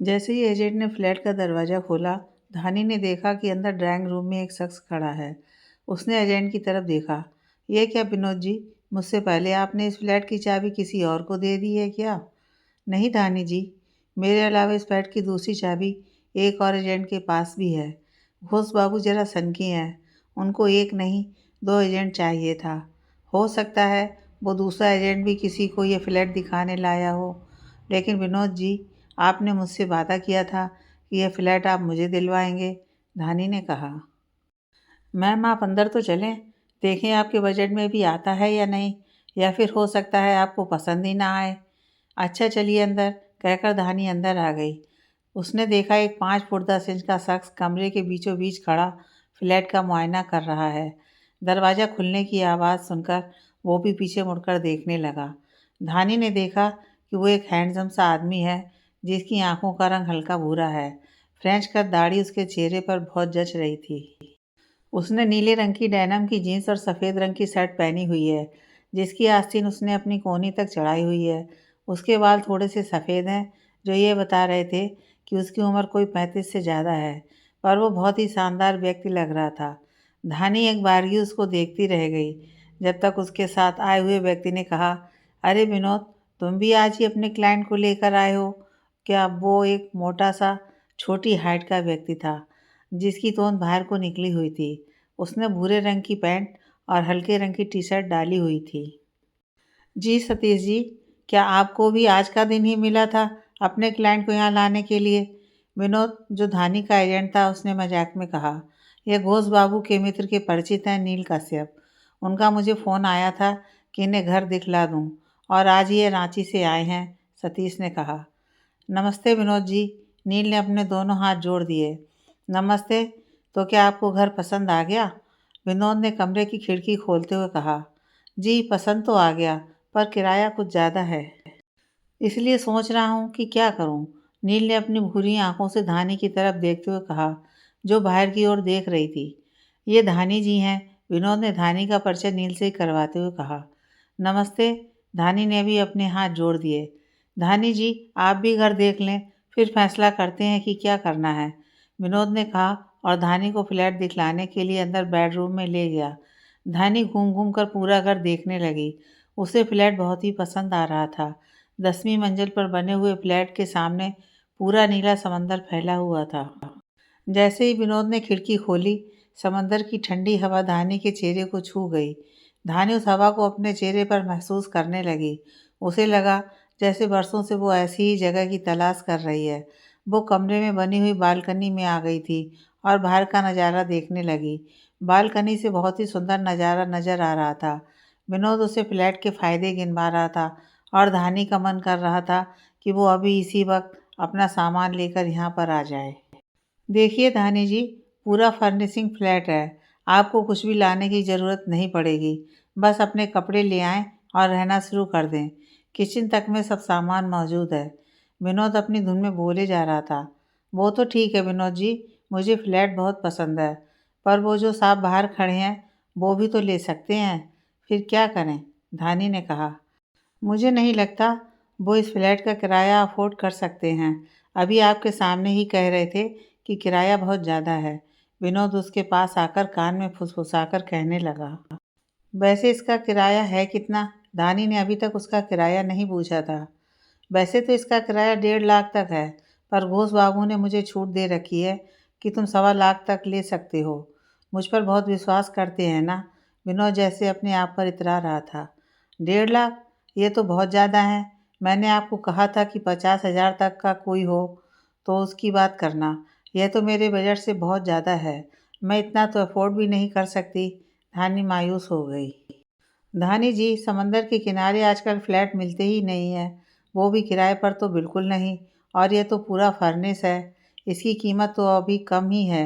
जैसे ही एजेंट ने फ्लैट का दरवाज़ा खोला, धानी ने देखा कि अंदर ड्राइंग रूम में एक शख्स खड़ा है। उसने एजेंट की तरफ देखा। ये क्या विनोद जी, मुझसे पहले आपने इस फ्लैट की चाबी किसी और को दे दी है क्या? नहीं धानी जी, मेरे अलावा इस फ्लैट की दूसरी चाबी एक और एजेंट के पास भी है। घोष बाबू ज़रा सनकी हैं। उनको एक नहीं, दो एजेंट चाहिए था। हो सकता है वो दूसरा एजेंट भी किसी को ये फ्लैट दिखाने लाया हो। लेकिन विनोद जी, आपने मुझसे वादा किया था कि यह फ्लैट आप मुझे दिलवाएंगे, धानी ने कहा। मैम आप अंदर तो चलें, देखें आपके बजट में भी आता है या नहीं, या फिर हो सकता है आपको पसंद ही ना आए। अच्छा चलिए अंदर, कहकर धानी अंदर आ गई। उसने देखा एक 5 फुट 10 इंच का शख्स कमरे के बीचों बीच खड़ा फ्लैट का मुआयना कर रहा है। दरवाज़ा खुलने की आवाज़ सुनकर वो भी पीछे मुड़कर देखने लगा। धानी ने देखा कि वो एक हैंडसम सा आदमी है जिसकी आंखों का रंग हल्का भूरा है। फ्रेंच कट दाढ़ी उसके चेहरे पर बहुत जच रही थी। उसने नीले रंग की डेनिम की जीन्स और सफ़ेद रंग की शर्ट पहनी हुई है, जिसकी आस्तीन उसने अपनी कोहनी तक चढ़ाई हुई है। उसके बाल थोड़े से सफ़ेद हैं, जो ये बता रहे थे कि उसकी उम्र कोई 35 से ज़्यादा है, पर वो बहुत ही शानदार व्यक्ति लग रहा था। धानी एक बारगी उसको देखती रह गई, जब तक उसके साथ आए हुए व्यक्ति ने कहा, अरे विनोद, तुम भी आज ही अपने क्लाइंट को लेकर आए हो क्या? वो एक मोटा सा, छोटी हाइट का व्यक्ति था, जिसकी तोंद बाहर को निकली हुई थी। उसने भूरे रंग की पैंट और हल्के रंग की टी-शर्ट डाली हुई थी। जी सतीश जी, क्या आपको भी आज का दिन ही मिला था अपने क्लाइंट को यहाँ लाने के लिए? विनोद, जो धानी का एजेंट था, उसने मजाक में कहा। यह घोष बाबू के मित्र के परिचित हैं, नील कश्यप। उनका मुझे फ़ोन आया था कि इन्हें घर दिखला दूँ, और आज ही ये रांची से आए हैं, सतीश ने कहा। नमस्ते विनोद जी, नील ने अपने दोनों हाथ जोड़ दिए। नमस्ते, तो क्या आपको घर पसंद आ गया? विनोद ने कमरे की खिड़की खोलते हुए कहा। जी पसंद तो आ गया, पर किराया कुछ ज़्यादा है, इसलिए सोच रहा हूँ कि क्या करूँ। नील ने अपनी भूरी आंखों से धानी की तरफ देखते हुए कहा, जो बाहर की ओर देख रही थी। ये धानी जी हैं, विनोद ने धानी का परिचय नील से करवाते हुए कहा। नमस्ते, धानी ने भी अपने हाथ जोड़ दिए। धानी जी, आप भी घर देख लें, फिर फैसला करते हैं कि क्या करना है, विनोद ने कहा, और धानी को फ्लैट दिखलाने के लिए अंदर बेडरूम में ले गया। धानी घूम घूम कर पूरा घर देखने लगी। उसे फ्लैट बहुत ही पसंद आ रहा था। 10वीं मंजिल पर बने हुए फ्लैट के सामने पूरा नीला समंदर फैला हुआ था। जैसे ही विनोद ने खिड़की खोली, समंदर की ठंडी हवा धानी के चेहरे को छू गई। धानी उस हवा को अपने चेहरे पर महसूस करने लगी। उसे लगा जैसे बरसों से वो ऐसी ही जगह की तलाश कर रही है। वो कमरे में बनी हुई बालकनी में आ गई थी और बाहर का नज़ारा देखने लगी। बालकनी से बहुत ही सुंदर नज़ारा नज़र आ रहा था। विनोद उसे फ्लैट के फ़ायदे गिनवा रहा था और धानी का मन कर रहा था कि वो अभी इसी वक्त अपना सामान लेकर यहाँ पर आ जाए। देखिए धानी जी, पूरा फर्निशिंग फ्लैट है। आपको कुछ भी लाने की ज़रूरत नहीं पड़ेगी। बस अपने कपड़े ले आएँ और रहना शुरू कर दें। किचन तक में सब सामान मौजूद है। विनोद अपनी धुन में बोले जा रहा था। वो तो ठीक है विनोद जी, मुझे फ्लैट बहुत पसंद है। पर वो जो साहब बाहर खड़े हैं, वो भी तो ले सकते हैं। फिर क्या करें? धानी ने कहा। मुझे नहीं लगता वो इस फ्लैट का किराया अफोर्ड कर सकते हैं। अभी आपके सामने ही कह रहे थे कि किराया बहुत ज़्यादा है। विनोद उसके पास आकर कान में फुसफुसाकर कहने लगा। वैसे इसका किराया है कितना? धानी ने अभी तक उसका किराया नहीं पूछा था। वैसे तो इसका किराया 1.5 लाख तक है, पर घोष बाबू ने मुझे छूट दे रखी है कि तुम 1.25 लाख तक ले सकते हो। मुझ पर बहुत विश्वास करते हैं ना? विनोद जैसे अपने आप पर इतरा रहा था। 1.5 लाख? ये तो बहुत ज़्यादा है। मैंने आपको कहा था कि 50,000 तक का कोई हो तो उसकी बात करना। यह तो मेरे बजट से बहुत ज़्यादा है। मैं इतना तो अफोर्ड भी नहीं कर सकती। धानी मायूस हो गई। धानी जी, समंदर के किनारे आजकल फ्लैट मिलते ही नहीं हैं, वो भी किराए पर तो बिल्कुल नहीं, और ये तो पूरा फर्निश है। इसकी कीमत तो अभी कम ही है।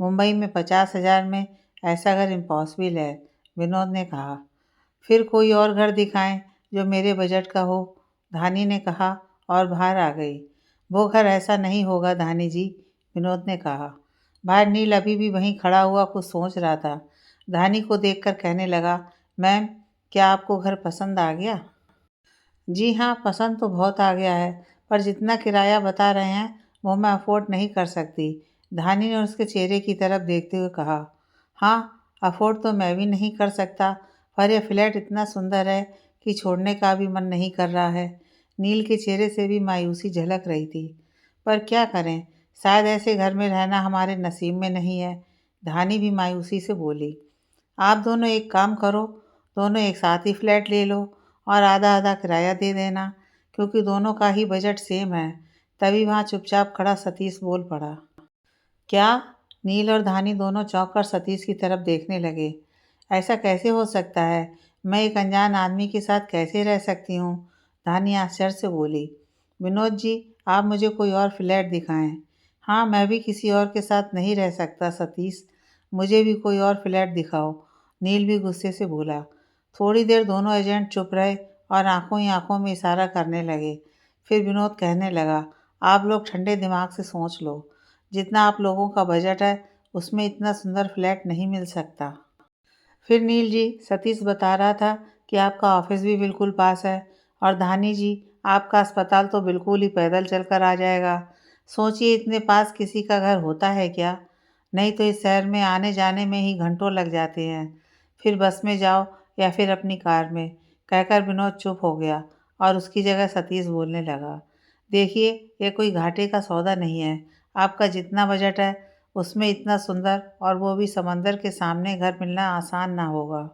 मुंबई में 50,000 में ऐसा घर इम्पॉसिबल है, विनोद ने कहा। फिर कोई और घर दिखाएं जो मेरे बजट का हो, धानी ने कहा और बाहर आ गई। वो घर ऐसा नहीं होगा धानी जी, विनोद ने कहा। बाहर नील अभी भी वहीं खड़ा हुआ कुछ सोच रहा था। धानी को देखकर कहने लगा, मैम, क्या आपको घर पसंद आ गया? जी हाँ, पसंद तो बहुत आ गया है, पर जितना किराया बता रहे हैं वो मैं अफोर्ड नहीं कर सकती। धानी ने उसके चेहरे की तरफ देखते हुए कहा, हाँ, अफोर्ड तो मैं भी नहीं कर सकता, पर यह फ्लैट इतना सुंदर है कि छोड़ने का भी मन नहीं कर रहा है। नील के चेहरे से भी मायूसी झलक रही थी। पर क्या करें, शायद ऐसे घर में रहना हमारे नसीब में नहीं है। धानी भी मायूसी से बोली, आप दोनों एक काम करो, दोनों एक साथ ही फ्लैट ले लो और आधा आधा किराया दे देना, क्योंकि दोनों का ही बजट सेम है। तभी वहाँ चुपचाप खड़ा सतीश बोल पड़ा। क्या? नील और धानी दोनों चौंक कर सतीश की तरफ देखने लगे। ऐसा कैसे हो सकता है? मैं एक अनजान आदमी के साथ कैसे रह सकती हूँ? धानी आश्चर्य से बोली। विनोद जी, आप मुझे कोई और फ्लैट दिखाएं। हाँ, मैं भी किसी और के साथ नहीं रह सकता सतीश, मुझे भी कोई और फ्लैट दिखाओ। नील भी गुस्से से बोला। थोड़ी देर दोनों एजेंट चुप रहे और आंखों ही आंखों में इशारा करने लगे। फिर विनोद कहने लगा, आप लोग ठंडे दिमाग से सोच लो, जितना आप लोगों का बजट है उसमें इतना सुंदर फ्लैट नहीं मिल सकता। फिर नील जी, सतीश बता रहा था कि आपका ऑफिस भी बिल्कुल पास है, और धानी जी, आपका अस्पताल तो बिल्कुल ही पैदल चलकर आ जाएगा। सोचिए, इतने पास किसी का घर होता है क्या? नहीं तो इस शहर में आने जाने में ही घंटों लग जाते हैं। फिर बस में जाओ या फिर अपनी कार में। कहकर विनोद चुप हो गया और उसकी जगह सतीश बोलने लगा। देखिए, ये कोई घाटे का सौदा नहीं है। आपका जितना बजट है उसमें इतना सुंदर और वो भी समंदर के सामने घर मिलना आसान ना होगा।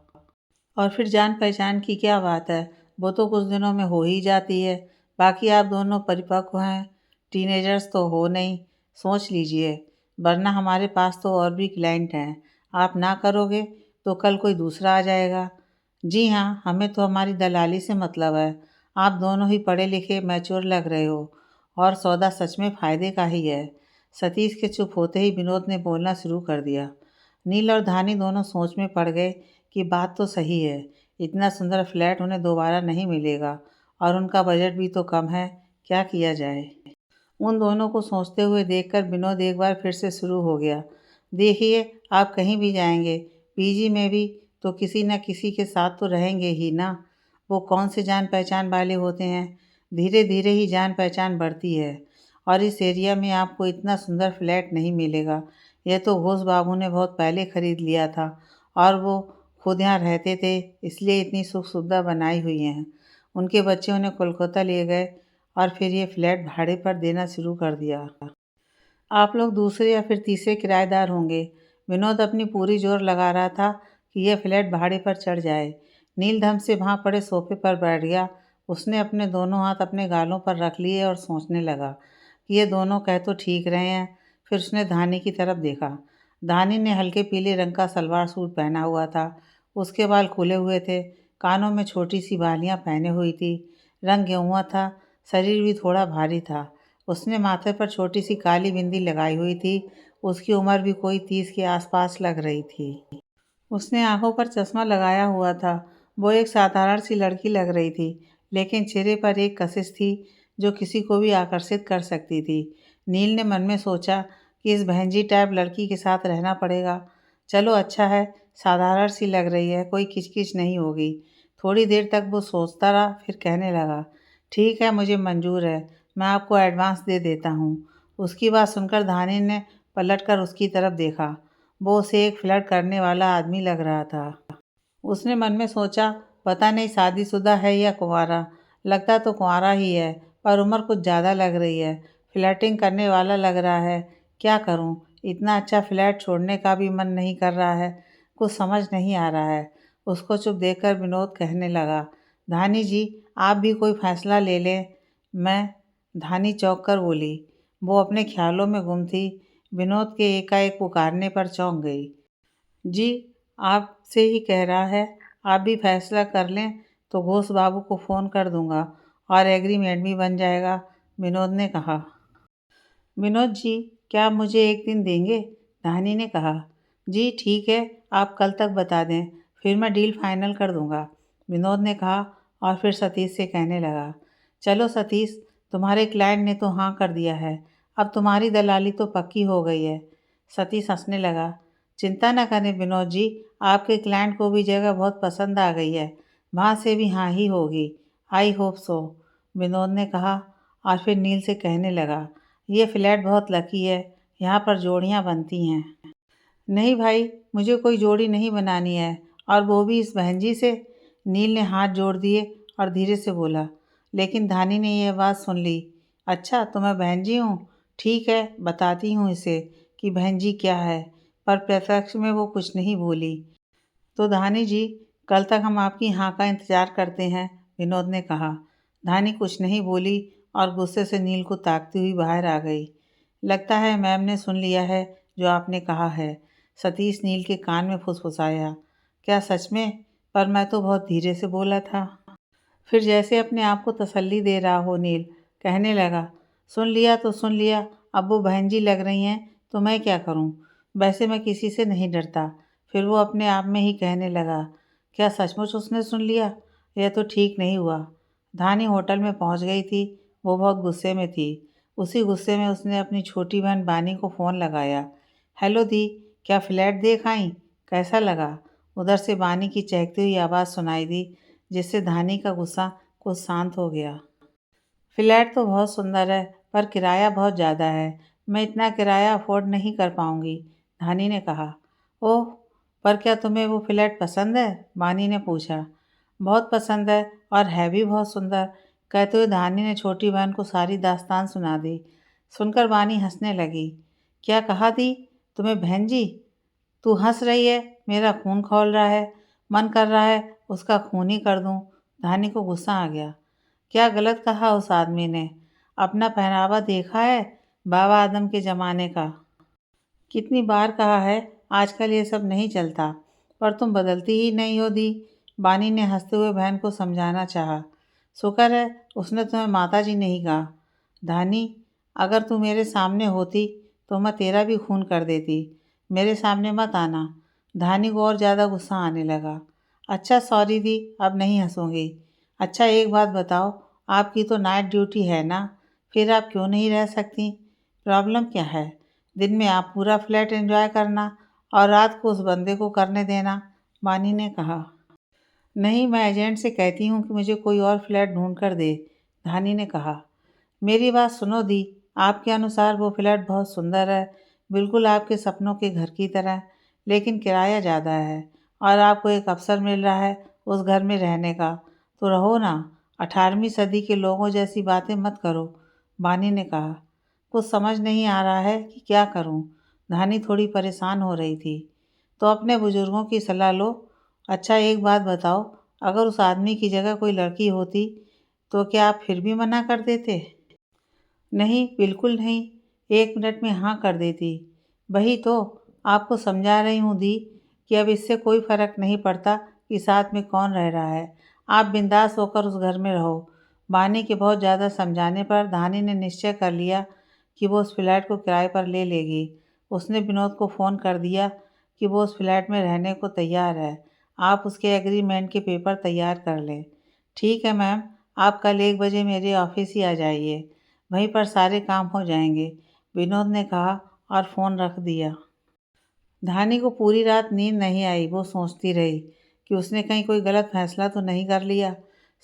और फिर जान पहचान की क्या बात है, वो तो कुछ दिनों में हो ही जाती है। बाकी आप दोनों परिपक्व हैं, टीनेजर्स तो हो नहीं। सोच लीजिए, वरना हमारे पास तो और भी क्लाइंट हैं। आप ना करोगे तो कल कोई दूसरा आ जाएगा। जी हाँ, हमें तो हमारी दलाली से मतलब है। आप दोनों ही पढ़े लिखे मैच्योर लग रहे हो, और सौदा सच में फ़ायदे का ही है। सतीश के चुप होते ही विनोद ने बोलना शुरू कर दिया। नील और धानी दोनों सोच में पड़ गए कि बात तो सही है। इतना सुंदर फ्लैट उन्हें दोबारा नहीं मिलेगा, और उनका बजट भी तो कम है। क्या किया जाए? उन दोनों को सोचते हुए देखकर विनोद एक बार फिर से शुरू हो गया। देखिए, आप कहीं भी जाएंगे, पीजी में भी, तो किसी न किसी के साथ तो रहेंगे ही ना। वो कौन से जान पहचान वाले होते हैं? धीरे धीरे ही जान पहचान बढ़ती है। और इस एरिया में आपको इतना सुंदर फ्लैट नहीं मिलेगा। यह तो घोष बाबू ने बहुत पहले ख़रीद लिया था, और वो खुद यहाँ रहते थे, इसलिए इतनी सुख सुविधा बनाई हुई हैं। उनके बच्चे उन्हें कोलकाता ले गए और फिर ये फ्लैट भाड़े पर देना शुरू कर दिया। आप लोग दूसरे या फिर तीसरे किराएदार होंगे। विनोद अपनी पूरी जोर लगा रहा था कि यह फ्लैट भाड़े पर चढ़ जाए। नील धम से वहाँ पड़े सोफे पर बैठ गया। उसने अपने दोनों हाथ अपने गालों पर रख लिए और सोचने लगा कि ये दोनों कह तो ठीक रहे हैं। फिर उसने धानी की तरफ देखा। धानी ने हल्के पीले रंग का सलवार सूट पहना हुआ था। उसके बाल खुले हुए थे, कानों में छोटी सी बालियाँ पहने हुई थी। रंग गेहुआ था, शरीर भी थोड़ा भारी था। उसने माथे पर छोटी सी काली बिंदी लगाई हुई थी। उसकी उम्र भी कोई 30 के आसपास लग रही थी। उसने आंखों पर चश्मा लगाया हुआ था। वो एक साधारण सी लड़की लग रही थी, लेकिन चेहरे पर एक कशिश थी जो किसी को भी आकर्षित कर सकती थी। नील ने मन में सोचा कि इस बहनजी टाइप लड़की के साथ रहना पड़ेगा। चलो अच्छा है, साधारण सी लग रही है, कोई किचकिच नहीं होगी। थोड़ी देर तक वो सोचता रहा, फिर कहने लगा, ठीक है, मुझे मंजूर है, मैं आपको एडवांस दे देता हूँ। उसकी बात सुनकर धानी ने पलटकर उसकी तरफ देखा। वो उसे एक फ्लर्ट करने वाला आदमी लग रहा था। उसने मन में सोचा, पता नहीं शादीशुदा है या कुंवारा। लगता तो कुंवारा ही है, पर उम्र कुछ ज़्यादा लग रही है। फ्लर्टिंग करने वाला लग रहा है। क्या करूं? इतना अच्छा फ्लैट छोड़ने का भी मन नहीं कर रहा है। कुछ समझ नहीं आ रहा है। उसको चुप देखकर विनोद कहने लगा, धानी जी, आप भी कोई फैसला ले लें। मैं धानी चौंक कर बोली। वो अपने ख्यालों में गुम थी। विनोद के एकाएक पुकारने पर चौंक गई। जी, आपसे ही कह रहा है। आप भी फैसला कर लें तो घोष बाबू को फ़ोन कर दूंगा और एग्रीमेंट भी बन जाएगा, विनोद ने कहा। विनोद जी, क्या आप मुझे एक दिन देंगे? धानी ने कहा। जी ठीक है, आप कल तक बता दें, फिर मैं डील फाइनल कर दूंगा, विनोद ने कहा। और फिर सतीश से कहने लगा, चलो सतीश, तुम्हारे क्लाइंट ने तो हाँ कर दिया है। अब तुम्हारी दलाली तो पक्की हो गई है। सतीश हंसने लगा। चिंता न करें विनोद जी, आपके क्लाइंट को भी जगह बहुत पसंद आ गई है। वहाँ से भी हाँ ही होगी। आई होप सो, विनोद ने कहा। और फिर नील से कहने लगा, ये फ्लैट बहुत लकी है, यहाँ पर जोड़ियाँ बनती हैं। नहीं भाई, मुझे कोई जोड़ी नहीं बनानी है, और वो भी इस बहन जी से। नील ने हाथ जोड़ दिए और धीरे से बोला। लेकिन धानी ने यह बात सुन ली। अच्छा, तो मैं बहन जी हूँ? ठीक है, बताती हूँ इसे कि बहन जी क्या है। पर प्रत्यक्ष में वो कुछ नहीं बोली। तो धानी जी, कल तक हम आपकी हाँ का इंतज़ार करते हैं, विनोद ने कहा। धानी कुछ नहीं बोली और गुस्से से नील को ताकती हुई बाहर आ गई। लगता है मैम ने सुन लिया है जो आपने कहा है, सतीश नील के कान में फुसफुसाया। क्या सच में? पर मैं तो बहुत धीरे से बोला था। फिर जैसे अपने आप को तसल्ली दे रहा हो नील कहने लगा, सुन लिया तो सुन लिया, अब वो बहन जी लग रही हैं तो मैं क्या करूं? वैसे मैं किसी से नहीं डरता। फिर वो अपने आप में ही कहने लगा, क्या सचमुच उसने सुन लिया? यह तो ठीक नहीं हुआ। धानी होटल में पहुंच गई थी। वो बहुत गुस्से में थी। उसी गुस्से में उसने अपनी छोटी बहन बानी को फ़ोन लगाया। हेलो दी, क्या फ्लैट देख आई? कैसा लगा? उधर से बानी की चहकती हुई आवाज़ सुनाई दी, जिससे धानी का गुस्सा कुछ शांत हो गया। फ्लैट तो बहुत सुंदर है, पर किराया बहुत ज़्यादा है। मैं इतना किराया अफोर्ड नहीं कर पाऊंगी, धानी ने कहा। ओह, पर क्या तुम्हें वो फ्लैट पसंद है? बानी ने पूछा। बहुत पसंद है, और है भी बहुत सुंदर, कहते हुए धानी ने छोटी बहन को सारी दास्तान सुना दी। सुनकर बानी हंसने लगी। क्या कहा दी? तुम्हें बहन जी? तू हंस रही है? मेरा खून खौल रहा है। मन कर रहा है उसका खून ही कर दूं। धानी को गुस्सा आ गया। क्या गलत कहा उस आदमी ने? अपना पहनावा देखा है, बाबा आदम के ज़माने का। कितनी बार कहा है, आजकल ये सब नहीं चलता, पर तुम बदलती ही नहीं हो दी। बानी ने हंसते हुए बहन को समझाना चाहा। शुक्र है उसने तुम्हें माता जी नहीं कहा। धानी, अगर तू मेरे सामने होती तो मैं तेरा भी खून कर देती। मेरे सामने मत आना। धानी को और ज़्यादा गुस्सा आने लगा। अच्छा सॉरी दी, अब नहीं हंसूंगी। अच्छा एक बात बताओ, आपकी तो नाइट ड्यूटी है ना? फिर आप क्यों नहीं रह सकती? प्रॉब्लम क्या है? दिन में आप पूरा फ्लैट एंजॉय करना और रात को उस बंदे को करने देना, बानी ने कहा। नहीं, मैं एजेंट से कहती हूँ कि मुझे कोई और फ्लैट ढूंढ कर दे, धानी ने कहा। मेरी बात सुनो दी, आपके अनुसार वो फ्लैट बहुत सुंदर है, बिल्कुल आपके सपनों के घर की तरह, लेकिन किराया ज़्यादा है, और आपको एक अवसर मिल रहा है उस घर में रहने का, तो रहो ना। 18वीं सदी के लोगों जैसी बातें मत करो, बानी ने कहा। कुछ समझ नहीं आ रहा है कि क्या करूं। धानी थोड़ी परेशान हो रही थी। तो अपने बुजुर्गों की सलाह लो। अच्छा एक बात बताओ, अगर उस आदमी की जगह कोई लड़की होती तो क्या आप फिर भी मना कर देते? नहीं, बिल्कुल नहीं। 1 मिनट में हाँ कर देती। वही तो आपको समझा रही हूँ दी, कि अब इससे कोई फ़र्क नहीं पड़ता कि साथ में कौन रह रहा है। आप बिंदास होकर उस घर में रहो। बानी के बहुत ज़्यादा समझाने पर धानी ने निश्चय कर लिया कि वो उस फ्लैट को किराए पर ले लेगी। उसने विनोद को फ़ोन कर दिया कि वो उस फ्लैट में रहने को तैयार है। आप उसके एग्रीमेंट के पेपर तैयार कर लें। ठीक है मैम, आप कल 1 बजे मेरे ऑफिस ही आ जाइए। वहीं पर सारे काम हो जाएंगे, विनोद ने कहा और फ़ोन रख दिया। धानी को पूरी रात नींद नहीं आई। वो सोचती रही कि उसने कहीं कोई गलत फैसला तो नहीं कर लिया।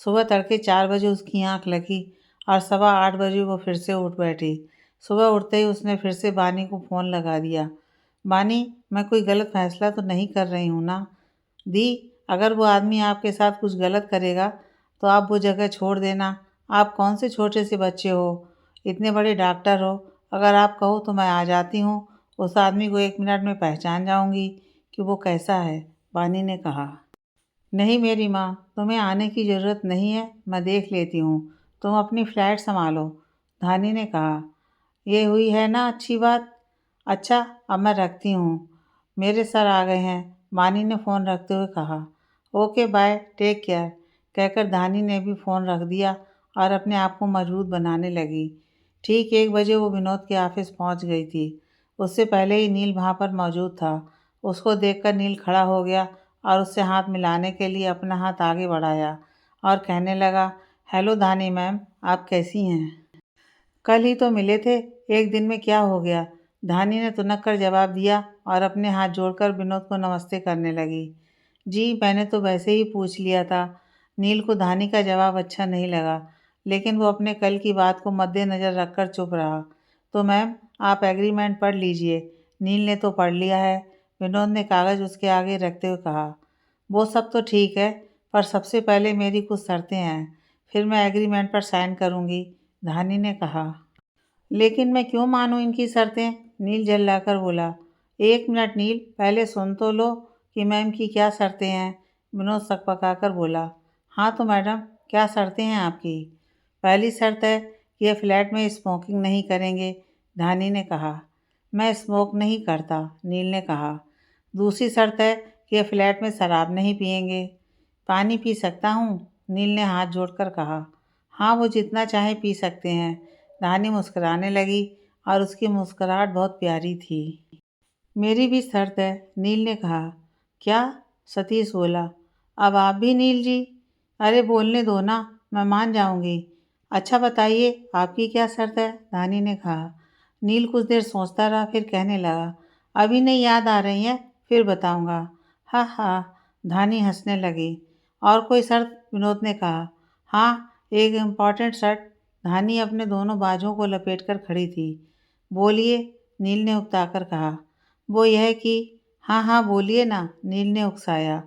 सुबह तड़के 4 बजे उसकी आंख लगी और 7:15 बजे वो फिर से उठ बैठी। सुबह उठते ही उसने फिर से बानी को फ़ोन लगा दिया। बानी, मैं कोई गलत फैसला तो नहीं कर रही हूँ ना? दी, अगर वो आदमी आपके साथ कुछ गलत करेगा तो आप वो जगह छोड़ देना। आप कौन से छोटे से बच्चे हो, इतने बड़े डॉक्टर हो। अगर आप कहो तो मैं आ जाती हूँ। उस आदमी को 1 मिनट में पहचान जाऊंगी कि वो कैसा है, बानी ने कहा। नहीं मेरी माँ, तुम्हें आने की ज़रूरत नहीं है, मैं देख लेती हूँ। तुम अपनी फ्लैट संभालो, धानी ने कहा। ये हुई है ना अच्छी बात। अच्छा, अब मैं रखती हूँ, मेरे सर आ गए हैं, बानी ने फ़ोन रखते हुए कहा। ओके बाय, टेक केयर, कहकर धानी ने भी फ़ोन रख दिया और अपने आप को मजबूत बनाने लगी। ठीक 1 बजे वो विनोद के ऑफिस पहुंच गई थी। उससे पहले ही नील वहां पर मौजूद था। उसको देखकर नील खड़ा हो गया और उससे हाथ मिलाने के लिए अपना हाथ आगे बढ़ाया और कहने लगा, हेलो धानी मैम, आप कैसी हैं? कल ही तो मिले थे, एक दिन में क्या हो गया? धानी ने तुनक कर जवाब दिया और अपने हाथ जोड़कर विनोद को नमस्ते करने लगी। जी, मैंने तो वैसे ही पूछ लिया था। नील को धानी का जवाब अच्छा नहीं लगा, लेकिन वो अपने कल की बात को मद्देनज़र रखकर चुप रहा। तो मैम आप एग्रीमेंट पढ़ लीजिए। नील ने तो पढ़ लिया है, विनोद ने कागज़ उसके आगे रखते हुए कहा। वो सब तो ठीक है, पर सबसे पहले मेरी कुछ शर्तें हैं, फिर मैं एग्रीमेंट पर साइन करूँगी, धानी ने कहा। लेकिन मैं क्यों मानूं इनकी शर्तें? नील झल्लाकर बोला। एक मिनट नील, पहले सुन तो लो कि मैम की क्या शर्तें हैं, विनोद सकपकाकर बोला। हाँ तो मैडम, क्या शर्तें हैं आपकी? पहली शर्त है कि ये फ्लैट में स्मोकिंग नहीं करेंगे, धानी ने कहा। मैं स्मोक नहीं करता, नील ने कहा। दूसरी शर्त है कि ये फ्लैट में शराब नहीं पिएंगे। पानी पी सकता हूँ, नील ने हाथ जोड़कर कहा। हाँ वो जितना चाहे पी सकते हैं, धानी मुस्कुराने लगी और उसकी मुस्कुराहट बहुत प्यारी थी। मेरी भी शर्त है, नील ने कहा। क्या? सतीश बोला। अब आप भी नील जी? अरे बोलने दो ना, मैं मान जाऊंगी। अच्छा बताइए आपकी क्या शर्त है, धानी ने कहा। नील कुछ देर सोचता रहा, फिर कहने लगा। अभी नहीं याद आ रही है, फिर बताऊंगा। हाँ हाँ, धानी हंसने लगी। और कोई शर्त, विनोद ने कहा। हाँ एक इम्पॉर्टेंट शर्त, धानी अपने दोनों बाजुओं को लपेटकर खड़ी थी। बोलिए, नील ने उकताकर कहा। वो यह कि हाँ हाँ बोलिए ना, नील ने उकसाया।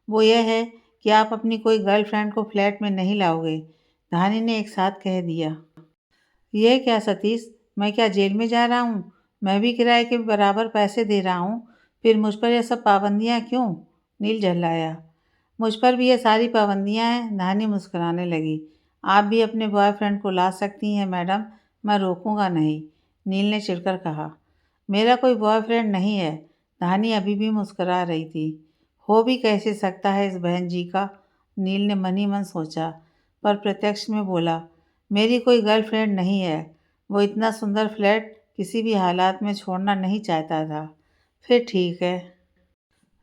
वो यह है कि आप अपनी कोई गर्लफ्रेंड को फ्लैट में नहीं लाओगे, धानी ने एक साथ कह दिया। यह क्या सतीश, मैं क्या जेल में जा रहा हूँ? मैं भी किराए के बराबर पैसे दे रहा हूँ, फिर मुझ पर यह सब पाबंदियाँ क्यों? नील झल्लाया। मुझ पर भी ये सारी पाबंदियाँ हैं, धानी मुस्कुराने लगी। आप भी अपने बॉयफ्रेंड को ला सकती हैं मैडम, मैं रोकूंगा नहीं, नील ने चिढ़कर कहा। मेरा कोई बॉयफ्रेंड नहीं है, धानी अभी भी मुस्कुरा रही थी। हो भी कैसे सकता है इस बहन जी का, नील ने मन ही मन सोचा, पर प्रत्यक्ष में बोला। मेरी कोई गर्लफ्रेंड नहीं है, वो इतना सुंदर फ्लैट किसी भी हालात में छोड़ना नहीं चाहता था। फिर ठीक है,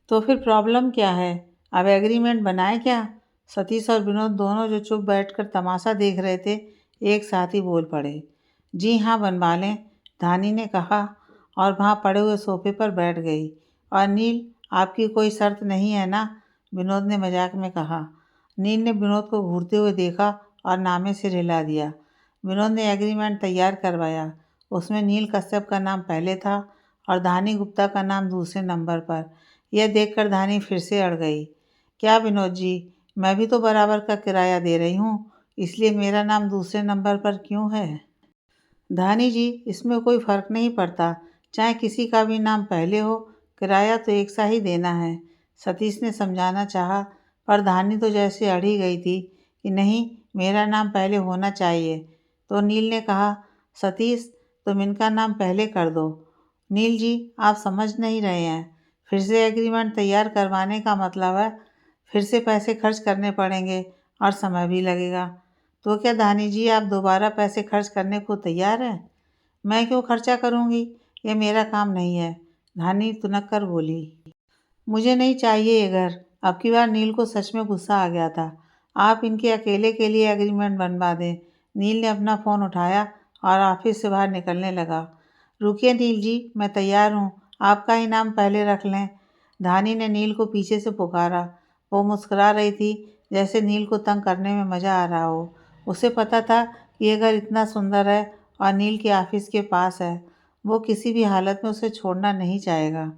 तो फिर प्रॉब्लम क्या है? अब एग्रीमेंट बनाए क्या? सतीश और विनोद दोनों जो चुप बैठकर तमाशा देख रहे थे, एक साथ ही बोल पड़े। जी हाँ बनवा लें, धानी ने कहा और वहाँ पड़े हुए सोफे पर बैठ गई। और नील, आपकी कोई शर्त नहीं है ना, विनोद ने मजाक में कहा। नील ने विनोद को घूरते हुए देखा और नामे से हिला दिया। विनोद ने एग्रीमेंट तैयार करवाया। उसमें नील कश्यप का नाम पहले था और धानी गुप्ता का नाम दूसरे नंबर पर। यह देखकर धानी फिर से अड़ गई। क्या विनोद जी, मैं भी तो बराबर का किराया दे रही हूँ, इसलिए मेरा नाम दूसरे नंबर पर क्यों है? धानी जी, इसमें कोई फ़र्क नहीं पड़ता, चाहे किसी का भी नाम पहले हो, किराया तो एक सा ही देना है, सतीश ने समझाना चाहा, पर धानी तो जैसे अड़ ही गई थी कि नहीं, मेरा नाम पहले होना चाहिए। तो नील ने कहा, सतीश तुम इनका नाम पहले कर दो। नील जी, आप समझ नहीं रहे हैं, फिर से एग्रीमेंट तैयार करवाने का मतलब है फिर से पैसे खर्च करने पड़ेंगे और समय भी लगेगा। तो क्या धानी जी, आप दोबारा पैसे खर्च करने को तैयार हैं? मैं क्यों खर्चा करूँगी? ये मेरा काम नहीं है, धानी तुनक कर बोली। मुझे नहीं चाहिए ये घर। अब की बार नील को सच में गुस्सा आ गया था। आप इनके अकेले के लिए एग्रीमेंट बनवा दें। नील ने अपना फ़ोन उठाया और ऑफिस से बाहर निकलने लगा। रुकिए नील जी, मैं तैयार हूँ, आपका ही नाम पहले रख लें, धानी ने नील को पीछे से पुकारा। वो मुस्कुरा रही थी, जैसे नील को तंग करने में मज़ा आ रहा हो। उसे पता था कि ये घर इतना सुंदर है और नील के ऑफिस के पास है, वो किसी भी हालत में उसे छोड़ना नहीं चाहेगा।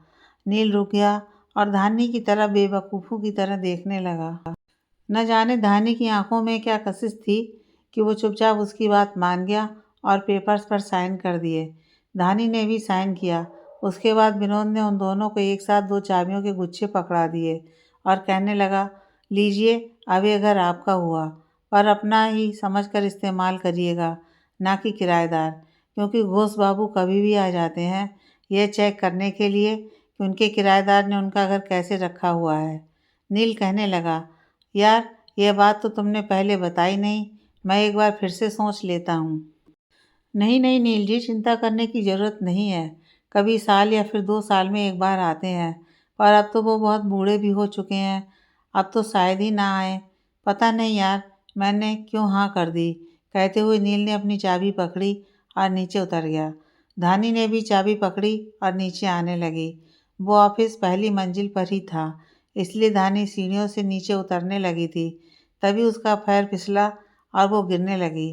नील रुक गया और धानी की तरह बेवकूफ़ों की तरह देखने लगा। न जाने धानी की आंखों में क्या कशिश थी कि वो चुपचाप उसकी बात मान गया और पेपर्स पर साइन कर दिए। धानी ने भी साइन किया। उसके बाद विनोद ने उन दोनों को एक साथ 2 चाबियों के गुच्छे पकड़ा दिए और कहने लगा, लीजिए अब ये घर आपका हुआ, पर अपना ही समझकर इस्तेमाल करिएगा, ना कि किराएदार, क्योंकि घोष बाबू कभी भी आ जाते हैं यह चेक करने के लिए कि उनके किराएदार ने उनका घर कैसे रखा हुआ है। नील कहने लगा, यार यह बात तो तुमने पहले बताई नहीं, मैं एक बार फिर से सोच लेता हूँ। नहीं नहीं नील जी, चिंता करने की ज़रूरत नहीं है, कभी साल या फिर 2 साल में एक बार आते हैं, पर अब तो वो बहुत बूढ़े भी हो चुके हैं, अब तो शायद ही ना आए। पता नहीं यार, मैंने क्यों हाँ कर दी, कहते हुए नील ने अपनी चाबी पकड़ी और नीचे उतर गया। धानी ने भी चाबी पकड़ी और नीचे आने लगी। वो ऑफिस पहली मंजिल पर ही था, इसलिए धानी सीढ़ियों से नीचे उतरने लगी थी। तभी उसका पैर फिसला और वो गिरने लगी।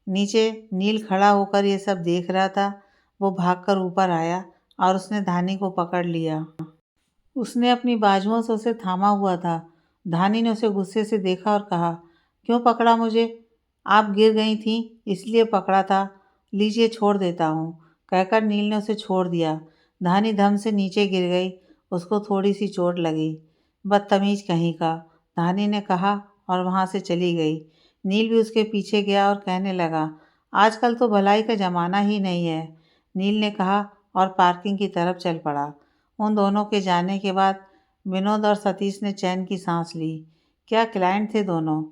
नीचे नील खड़ा होकर ये सब देख रहा था। वो भागकर ऊपर आया और उसने धानी को पकड़ लिया। उसने अपनी बाजुओं से उसे थामा हुआ था। धानी ने उसे गुस्से से देखा और कहा, क्यों पकड़ा मुझे? आप गिर गई थीं इसलिए पकड़ा था। लीजिए छोड़ देता हूँ, कहकर नील ने उसे छोड़ दिया। धानी धम से नीचे गिर गई। उसको थोड़ी सी चोट लगी। बदतमीज कहीं का, धानी ने कहा और वहाँ से चली गई। नील भी उसके पीछे गया और कहने लगा, आजकल तो भलाई का ज़माना ही नहीं है। नील ने कहा और पार्किंग की तरफ चल पड़ा। उन दोनों के जाने के बाद विनोद और सतीश ने चैन की सांस ली। क्या क्लाइंट थे दोनों।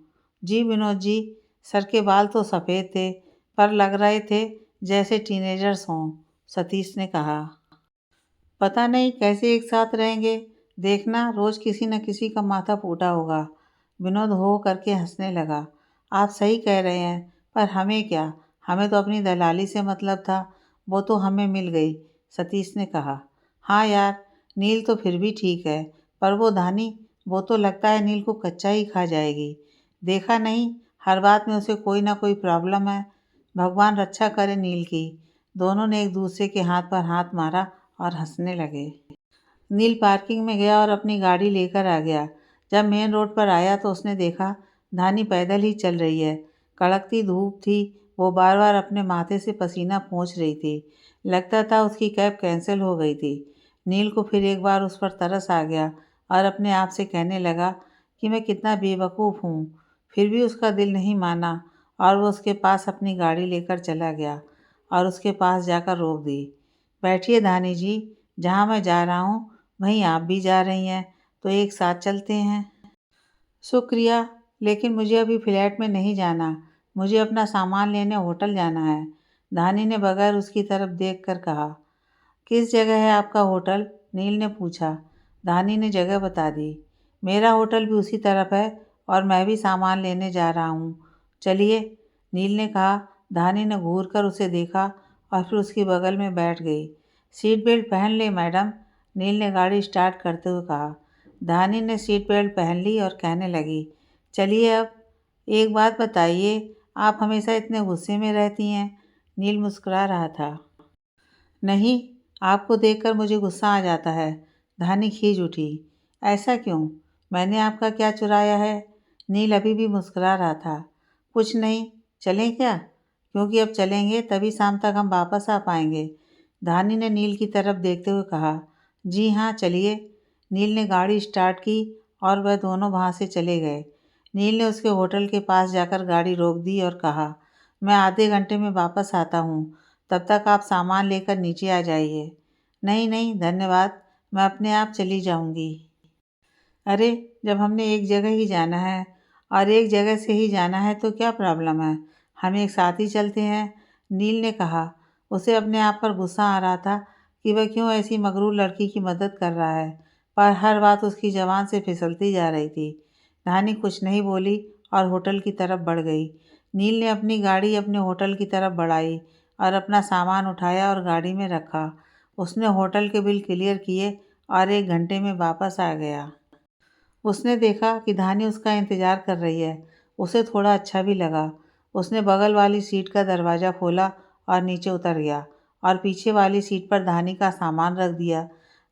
जी विनोद जी, सर के बाल तो सफ़ेद थे पर लग रहे थे जैसे टीनेजर्स हों, सतीश ने कहा। पता नहीं कैसे एक साथ रहेंगे, देखना रोज़ किसी न किसी का माथा फूटा होगा। विनोद हो करके हंसने लगा। आप सही कह रहे हैं, पर हमें क्या, हमें तो अपनी दलाली से मतलब था, वो तो हमें मिल गई, सतीश ने कहा। हाँ यार, नील तो फिर भी ठीक है, पर वो धानी, वो तो लगता है नील को कच्चा ही खा जाएगी। देखा नहीं, हर बात में उसे कोई ना कोई प्रॉब्लम है। भगवान रक्षा करे नील की। दोनों ने एक दूसरे के हाथ पर हाथ मारा और हंसने लगे। नील पार्किंग में गया और अपनी गाड़ी लेकर आ गया। जब मेन रोड पर आया तो उसने देखा धानी पैदल ही चल रही है। कड़कती धूप थी, वो बार बार अपने माथे से पसीना पोंछ रही थी। लगता था उसकी कैब कैंसिल हो गई थी। नील को फिर एक बार उस पर तरस आ गया और अपने आप से कहने लगा कि मैं कितना बेवकूफ़ हूँ। फिर भी उसका दिल नहीं माना और वो उसके पास अपनी गाड़ी लेकर चला गया और उसके पास जाकर रोक दी। बैठिए धानी जी, जहाँ मैं जा रहा हूँ वहीं आप भी जा रही हैं, तो एक साथ चलते हैं। शुक्रिया, लेकिन मुझे अभी फ्लैट में नहीं जाना, मुझे अपना सामान लेने होटल जाना है, धानी ने बगैर उसकी तरफ देख कर कहा। किस जगह है आपका होटल? नील ने पूछा। धानी ने जगह बता दी। मेरा होटल भी उसी तरफ है और मैं भी सामान लेने जा रहा हूँ, चलिए, नील ने कहा। धानी ने घूर कर उसे देखा और फिर उसके बगल में बैठ गई। सीट बेल्ट पहन ले मैडम, नील ने गाड़ी स्टार्ट करते हुए कहा। धानी ने सीट बेल्ट पहन ली और कहने लगी, चलिए अब एक बात बताइए, आप हमेशा इतने गुस्से में रहती हैं? नील मुस्कुरा रहा था। नहीं, आपको देखकर मुझे गुस्सा आ जाता है, धानी खींच उठी। ऐसा क्यों? मैंने आपका क्या चुराया है? नील अभी भी मुस्कुरा रहा था। कुछ नहीं, चलें क्या? क्योंकि अब चलेंगे तभी शाम तक हम वापस आ पाएंगे, धानी ने नील की तरफ देखते हुए कहा। जी हाँ, चलिए। नील ने गाड़ी स्टार्ट की और वह दोनों वहाँ से चले गए। नील ने उसके होटल के पास जाकर गाड़ी रोक दी और कहा, मैं आधे घंटे में वापस आता हूँ, तब तक आप सामान लेकर नीचे आ जाइए। नहीं नहीं धन्यवाद, मैं अपने आप चली जाऊँगी। अरे, जब हमने एक जगह ही जाना है और एक जगह से ही जाना है तो क्या प्रॉब्लम है, हम एक साथ ही चलते हैं, नील ने कहा। उसे अपने आप पर गुस्सा आ रहा था कि वह क्यों ऐसी मगरूर लड़की की मदद कर रहा है, पर हर बात उसकी ज़बान से फिसलती जा रही थी। धानी कुछ नहीं बोली और होटल की तरफ बढ़ गई। नील ने अपनी गाड़ी अपने होटल की तरफ बढ़ाई और अपना सामान उठाया और गाड़ी में रखा। उसने होटल के बिल क्लियर किए और 1 घंटे में वापस आ गया। उसने देखा कि धानी उसका इंतज़ार कर रही है। उसे थोड़ा अच्छा भी लगा। उसने बगल वाली सीट का दरवाज़ा खोला और नीचे उतर गया और पीछे वाली सीट पर धानी का सामान रख दिया।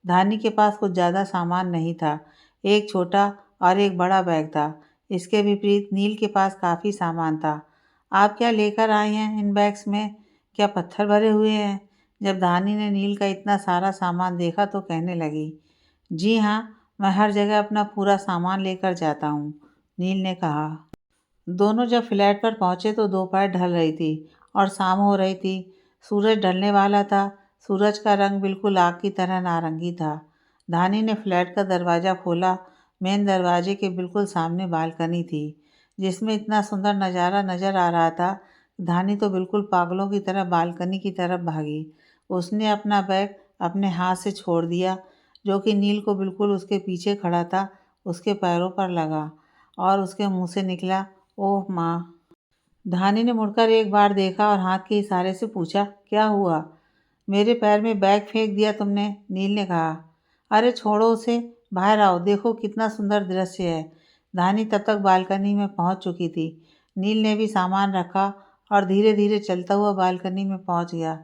धानी के पास कुछ ज़्यादा सामान नहीं था। एक छोटा और एक बड़ा बैग था। इसके विपरीत नील के पास काफ़ी सामान था। आप क्या लेकर आए हैं इन बैग्स में? क्या पत्थर भरे हुए हैं? जब धानी ने नील का इतना सारा सामान देखा तो कहने लगी, जी हाँ, मैं हर जगह अपना पूरा सामान लेकर जाता हूँ, नील ने कहा। दोनों जब फ्लैट पर पहुंचे तो दोपहर ढल रही थी और शाम हो रही थी। सूरज ढलने वाला था। सूरज का रंग बिल्कुल आग की तरह नारंगी था। धानी ने फ्लैट का दरवाज़ा खोला। मेन दरवाजे के बिल्कुल सामने बालकनी थी, जिसमें इतना सुंदर नज़ारा नज़र आ रहा था। धानी तो बिल्कुल पागलों की तरह बालकनी की तरफ भागी। उसने अपना बैग अपने हाथ से छोड़ दिया, जो कि नील को बिल्कुल उसके पीछे खड़ा था, उसके पैरों पर लगा और उसके मुंह से निकला, ओह माँ। धानी ने मुड़कर एक बार देखा और हाथ के इशारे से पूछा, क्या हुआ? मेरे पैर में बैग फेंक दिया तुमने, नील ने कहा। अरे छोड़ो उसे, बाहर आओ, देखो कितना सुंदर दृश्य है। धानी तब तक बालकनी में पहुंच चुकी थी। नील ने भी सामान रखा और धीरे धीरे चलता हुआ बालकनी में पहुंच गया।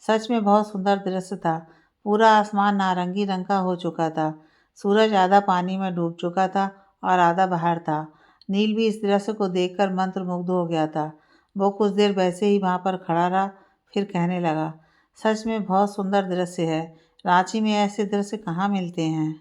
सच में बहुत सुंदर दृश्य था। पूरा आसमान नारंगी रंग का हो चुका था। सूरज आधा पानी में डूब चुका था और आधा बाहर था। नील भी इस दृश्य को देखकर मंत्रमुग्ध हो गया था। वो कुछ देर वैसे ही वहाँ पर खड़ा रहा, फिर कहने लगा, सच में बहुत सुंदर दृश्य है। रांची में ऐसे दृश्य कहाँ मिलते हैं।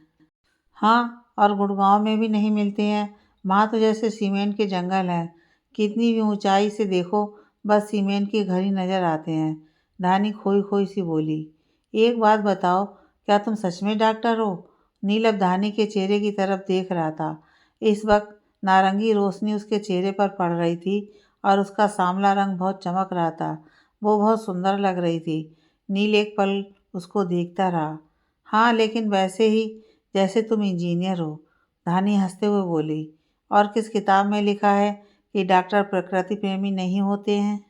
हाँ, और गुड़गांव में भी नहीं मिलते हैं। वहाँ तो जैसे सीमेंट के जंगल हैं। कितनी भी ऊंचाई से देखो, बस सीमेंट के घर ही नजर आते हैं। धानी खोई खोई सी बोली। एक बात बताओ, क्या तुम सच में डॉक्टर हो। नील अब धानी के चेहरे की तरफ देख रहा था। इस वक्त नारंगी रोशनी उसके चेहरे पर पड़ रही थी और उसका सांवला रंग बहुत चमक रहा था। वो बहुत सुंदर लग रही थी। नील एक पल उसको देखता रहा। हाँ, लेकिन वैसे ही जैसे तुम इंजीनियर हो। धानी हंसते हुए बोली। और किस किताब में लिखा है कि डॉक्टर प्रकृति प्रेमी नहीं होते हैं।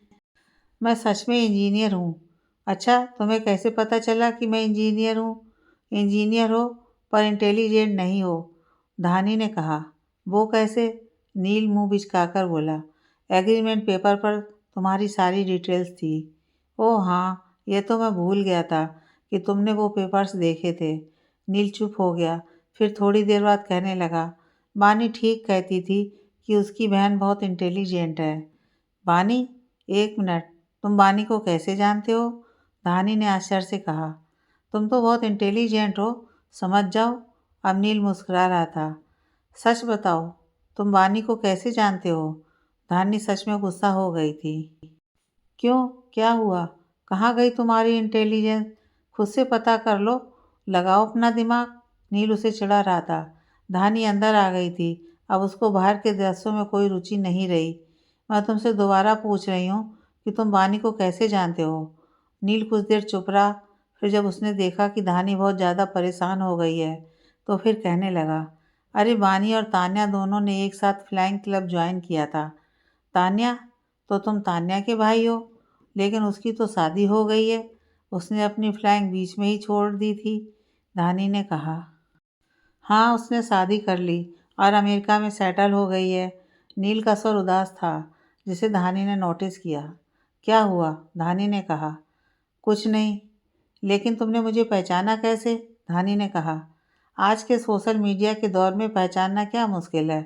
मैं सच में इंजीनियर हूँ। अच्छा, तुम्हें कैसे पता चला कि मैं इंजीनियर हूँ। इंजीनियर हो पर इंटेलिजेंट नहीं हो, धानी ने कहा। वो कैसे। नील मुंह बिचकाकर बोला। एग्रीमेंट पेपर पर तुम्हारी सारी डिटेल्स थी। ओह हाँ, ये तो मैं भूल गया था कि तुमने वो पेपर्स देखे थे। नील चुप हो गया, फिर थोड़ी देर बाद कहने लगा, बानी ठीक कहती थी कि उसकी बहन बहुत इंटेलिजेंट है। बानी, एक मिनट, तुम बानी को कैसे जानते हो। धानी ने आश्चर्य से कहा। तुम तो बहुत इंटेलिजेंट हो, समझ जाओ। अब नील मुस्कुरा रहा था। सच बताओ, तुम बानी को कैसे जानते हो। धानी सच में गुस्सा हो गई थी। क्यों, क्या हुआ। कहाँ गई तुम्हारी इंटेलिजेंस। खुद से पता कर लो, लगाओ अपना दिमाग। नील उसे चिढ़ा रहा था। धानी अंदर आ गई थी। अब उसको बाहर के दृश्यों में कोई रुचि नहीं रही। मैं तुमसे दोबारा पूछ रही हूँ कि तुम बानी को कैसे जानते हो। नील कुछ देर चुप रहा। फिर जब उसने देखा कि धानी बहुत ज़्यादा परेशान हो गई है, तो फिर कहने लगा, अरे बानी और तान्या दोनों ने एक साथ फ्लाइंग क्लब ज्वाइन किया था। तान्या, तो तुम तान्या के भाई हो। लेकिन उसकी तो शादी हो गई है। उसने अपनी फ्लाइंग बीच में ही छोड़ दी थी, धानी ने कहा। हाँ, उसने शादी कर ली और अमेरिका में सेटल हो गई है। नील का स्वर उदास था, जिसे धानी ने नोटिस किया। क्या हुआ, धानी ने कहा। कुछ नहीं। लेकिन तुमने मुझे पहचाना कैसे, धानी ने कहा। आज के सोशल मीडिया के दौर में पहचानना क्या मुश्किल है।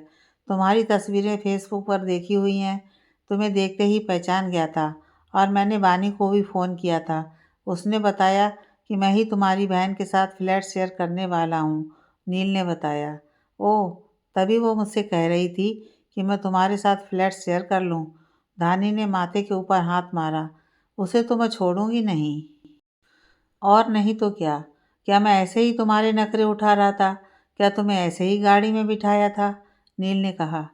तुम्हारी तस्वीरें फेसबुक पर देखी हुई हैं। तुम्हें देखते ही पहचान गया था। और मैंने बानी को भी फ़ोन किया था। उसने बताया कि मैं ही तुम्हारी बहन के साथ फ्लैट शेयर करने वाला हूँ, नील ने बताया। ओह, तभी वो मुझसे कह रही थी कि मैं तुम्हारे साथ फ्लैट शेयर कर लूँ। धानी ने माथे के ऊपर हाथ मारा। उसे तो मैं छोड़ूंगी नहीं। और नहीं तो क्या। क्या मैं ऐसे ही तुम्हारे नखरे उठा रहा था। क्या तुम्हें ऐसे ही गाड़ी में बिठाया था, नील ने कहा।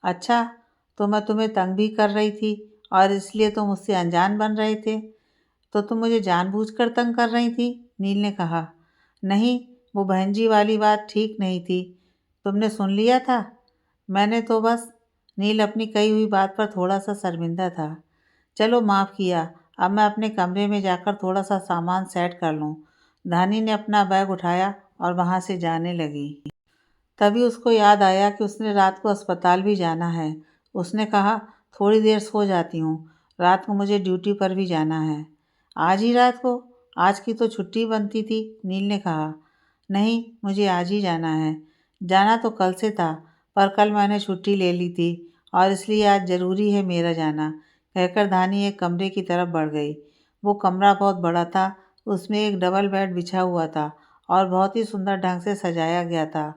अच्छा, तो मैं तुम्हें तंग भी कर रही थी और इसलिए तुम मुझसे अनजान बन रहे थे। तो तुम मुझे जानबूझकर तंग कर रही थी, नील ने कहा। नहीं, वो बहन जी वाली बात ठीक नहीं थी। तुमने सुन लिया था। मैंने तो बस। नील अपनी कही हुई बात पर थोड़ा सा शर्मिंदा था। चलो, माफ़ किया। अब मैं अपने कमरे में जाकर थोड़ा सा सामान सेट कर लूँ। धानी ने अपना बैग उठाया और वहाँ से जाने लगी। तभी उसको याद आया कि उसने रात को अस्पताल भी जाना है। उसने कहा, थोड़ी देर सो जाती हूँ, रात को मुझे ड्यूटी पर भी जाना है। आज ही रात को। आज की तो छुट्टी बनती थी, नील ने कहा। नहीं, मुझे आज ही जाना है। जाना तो कल से था, पर कल मैंने छुट्टी ले ली थी और इसलिए आज ज़रूरी है मेरा जाना, कहकर धानी एक कमरे की तरफ बढ़ गई। वो कमरा बहुत बड़ा था। उसमें एक डबल बेड बिछा हुआ था और बहुत ही सुंदर ढंग से सजाया गया था।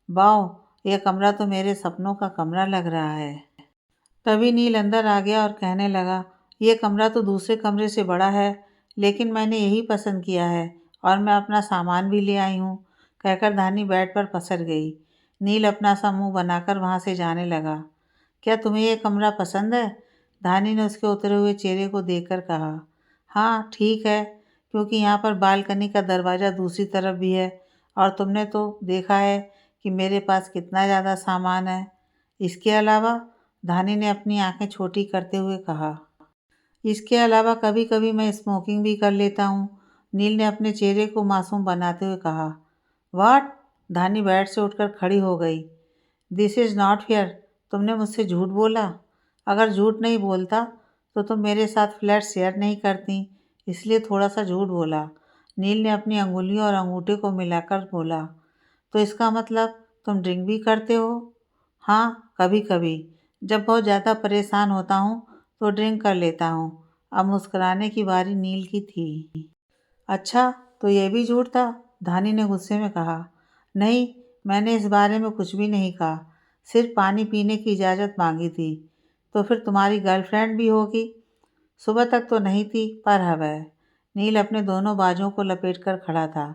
वाह, यह कमरा तो मेरे सपनों का कमरा लग रहा है। तभी नील अंदर आ गया और कहने लगा, ये कमरा तो दूसरे कमरे से बड़ा है, लेकिन मैंने यही पसंद किया है और मैं अपना सामान भी ले आई हूँ, कहकर धानी बेड पर पसर गई। नील अपना सा मुंह बनाकर वहाँ से जाने लगा। क्या तुम्हें यह कमरा पसंद है, धानी ने उसके उतरे हुए चेहरे को देखकर कहा। हाँ, ठीक है, क्योंकि यहाँ पर बालकनी का दरवाज़ा दूसरी तरफ भी है और तुमने तो देखा है कि मेरे पास कितना ज़्यादा सामान है। इसके अलावा, धानी ने अपनी आंखें छोटी करते हुए कहा, इसके अलावा कभी कभी मैं स्मोकिंग भी कर लेता हूँ, नील ने अपने चेहरे को मासूम बनाते हुए कहा। वाट, धानी बेड से उठकर खड़ी हो गई। This is not fair. तुमने मुझसे झूठ बोला। अगर झूठ नहीं बोलता तो तुम मेरे साथ फ्लैट शेयर नहीं करती। इसलिए थोड़ा सा झूठ बोला। नील ने अपनी अंगुलियों और अंगूठे को मिलाकर बोला, तो इसका मतलब तुम ड्रिंक भी करते हो? हाँ, कभी कभी। जब बहुत ज़्यादा परेशान होता हूँ तो ड्रिंक कर लेता हूँ। अब मुस्कुराने की बारी नील की थी। अच्छा, तो ये भी झूठ था? धानी ने गुस्से में कहा। नहीं, मैंने इस बारे में कुछ भी नहीं कहा, सिर्फ पानी पीने की इजाज़त मांगी थी। तो फिर तुम्हारी गर्लफ्रेंड भी होगी? सुबह तक तो नहीं थी, पर अब है। नील अपने दोनों बाजुओं को लपेटकर खड़ा था।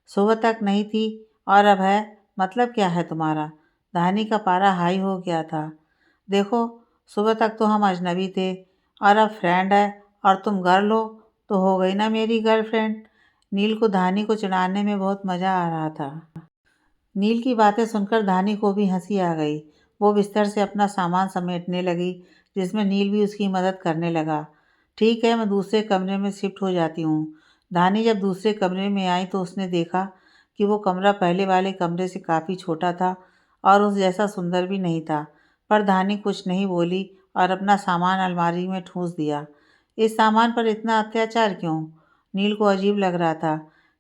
सुबह तक नहीं थी और अब है, मतलब क्या है तुम्हारा? धानी का पारा हाई हो गया था। देखो, सुबह तक तो हम अजनबी थे और अब फ्रेंड है, और तुम गर्ल हो तो हो गई ना मेरी गर्लफ्रेंड। नील को धानी को चिढ़ाने में बहुत मज़ा आ रहा था। नील की बातें सुनकर धानी को भी हंसी आ गई। वो बिस्तर से अपना सामान समेटने लगी, जिसमें नील भी उसकी मदद करने लगा। ठीक है, मैं दूसरे कमरे में शिफ्ट हो जाती हूँ। धानी जब दूसरे कमरे में आई तो उसने देखा कि वो कमरा पहले वाले कमरे से काफ़ी छोटा था और उस जैसा सुंदर भी नहीं था। पर धानी कुछ नहीं बोली और अपना सामान अलमारी में ठूंस दिया। इस सामान पर इतना अत्याचार क्यों? नील को अजीब लग रहा था,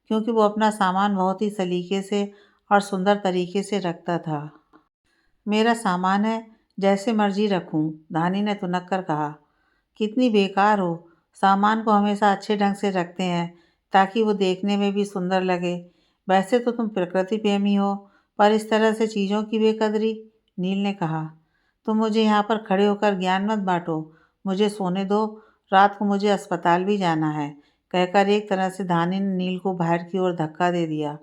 क्योंकि वो अपना सामान बहुत ही सलीके से और सुंदर तरीके से रखता था। मेरा सामान है, जैसे मर्जी रखूं, धानी ने तुनक कर कहा। कितनी बेकार हो, सामान को हमेशा अच्छे ढंग से रखते हैं ताकि वो देखने में भी सुंदर लगे। वैसे तो तुम प्रकृति प्रेमी हो, पर इस तरह से चीज़ों की बेकदरी। नील ने कहा। तुम मुझे यहाँ पर खड़े होकर ज्ञान मत बांटो, मुझे सोने दो, रात को मुझे अस्पताल भी जाना है, कहकर एक तरह से धानी ने नील को बाहर की ओर धक्का दे दिया।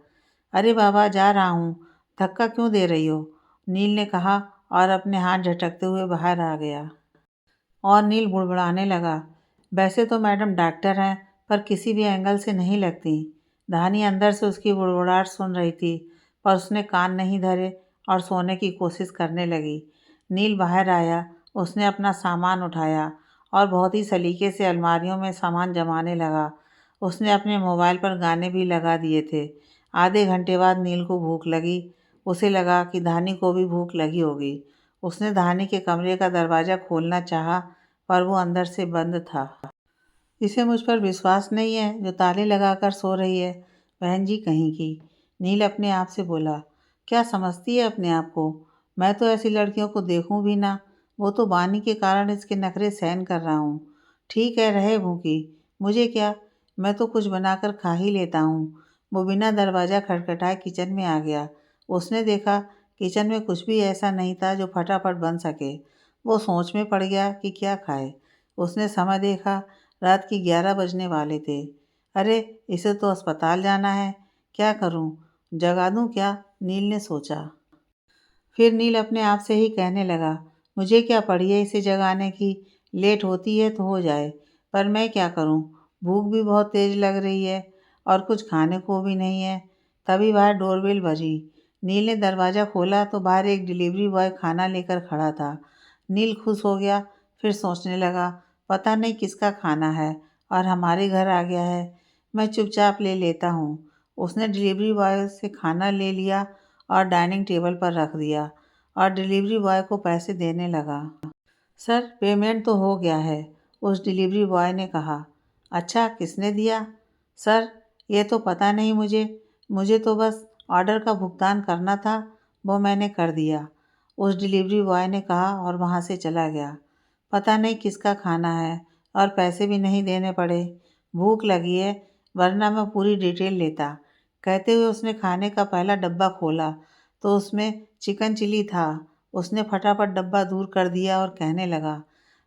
अरे बाबा, जा रहा हूँ, धक्का क्यों दे रही हो? नील ने कहा और अपने हाथ झटकते हुए बाहर आ गया। और नील बुड़बुड़ाने लगा। वैसे तो मैडम डॉक्टर हैं, पर किसी भी एंगल से नहीं लगती। धानी अंदर से उसकी बुड़बुड़ाहट सुन रही थी, पर उसने कान नहीं धरे और सोने की कोशिश करने लगी। नील बाहर आया, उसने अपना सामान उठाया और बहुत ही सलीके से अलमारियों में सामान जमाने लगा। उसने अपने मोबाइल पर गाने भी लगा दिए थे। आधे घंटे बाद नील को भूख लगी। उसे लगा कि धानी को भी भूख लगी होगी। उसने धानी के कमरे का दरवाज़ा खोलना चाहा, पर वो अंदर से बंद था। इसे मुझ पर विश्वास नहीं है जो ताले लगाकर सो रही है, बहन जी कहीं की। नील अपने आप से बोला। क्या समझती है अपने आप को? मैं तो ऐसी लड़कियों को देखूं भी ना। वो तो बानी के कारण इसके नखरे सहन कर रहा हूँ। ठीक है, रहे भूखी, मुझे क्या, मैं तो कुछ बनाकर खा ही लेता हूँ। वो बिना दरवाज़ा खटखटाए किचन में आ गया। उसने देखा किचन में कुछ भी ऐसा नहीं था जो फटाफट बन सके। वो सोच में पड़ गया कि क्या खाए। उसने समय देखा, रात के 11 बजने वाले थे। अरे, इसे तो अस्पताल जाना है, क्या करूं, जगा दूं क्या? नील ने सोचा। फिर नील अपने आप से ही कहने लगा, मुझे क्या पड़ी है इसे जगाने की, लेट होती है तो हो जाए, पर मैं क्या करूं, भूख भी बहुत तेज लग रही है और कुछ खाने को भी नहीं है। तभी बाहर डोरबेल बजी। नील ने दरवाज़ा खोला तो बाहर एक डिलीवरी बॉय खाना लेकर खड़ा था। नील खुश हो गया, फिर सोचने लगा, पता नहीं किसका खाना है और हमारे घर आ गया है। मैं चुपचाप ले लेता हूँ। उसने डिलीवरी बॉय से खाना ले लिया और डाइनिंग टेबल पर रख दिया और डिलीवरी बॉय को पैसे देने लगा। सर, पेमेंट तो हो गया है, उस डिलीवरी बॉय ने कहा। अच्छा, किसने दिया? सर, ये तो पता नहीं मुझे, मुझे तो बस ऑर्डर का भुगतान करना था, वो मैंने कर दिया, उस डिलीवरी बॉय ने कहा और वहाँ से चला गया। पता नहीं किसका खाना है और पैसे भी नहीं देने पड़े। भूख लगी है, वरना मैं पूरी डिटेल लेता। कहते हुए उसने खाने का पहला डब्बा खोला तो उसमें चिकन चिली था। उसने फटाफट डब्बा दूर कर दिया और कहने लगा,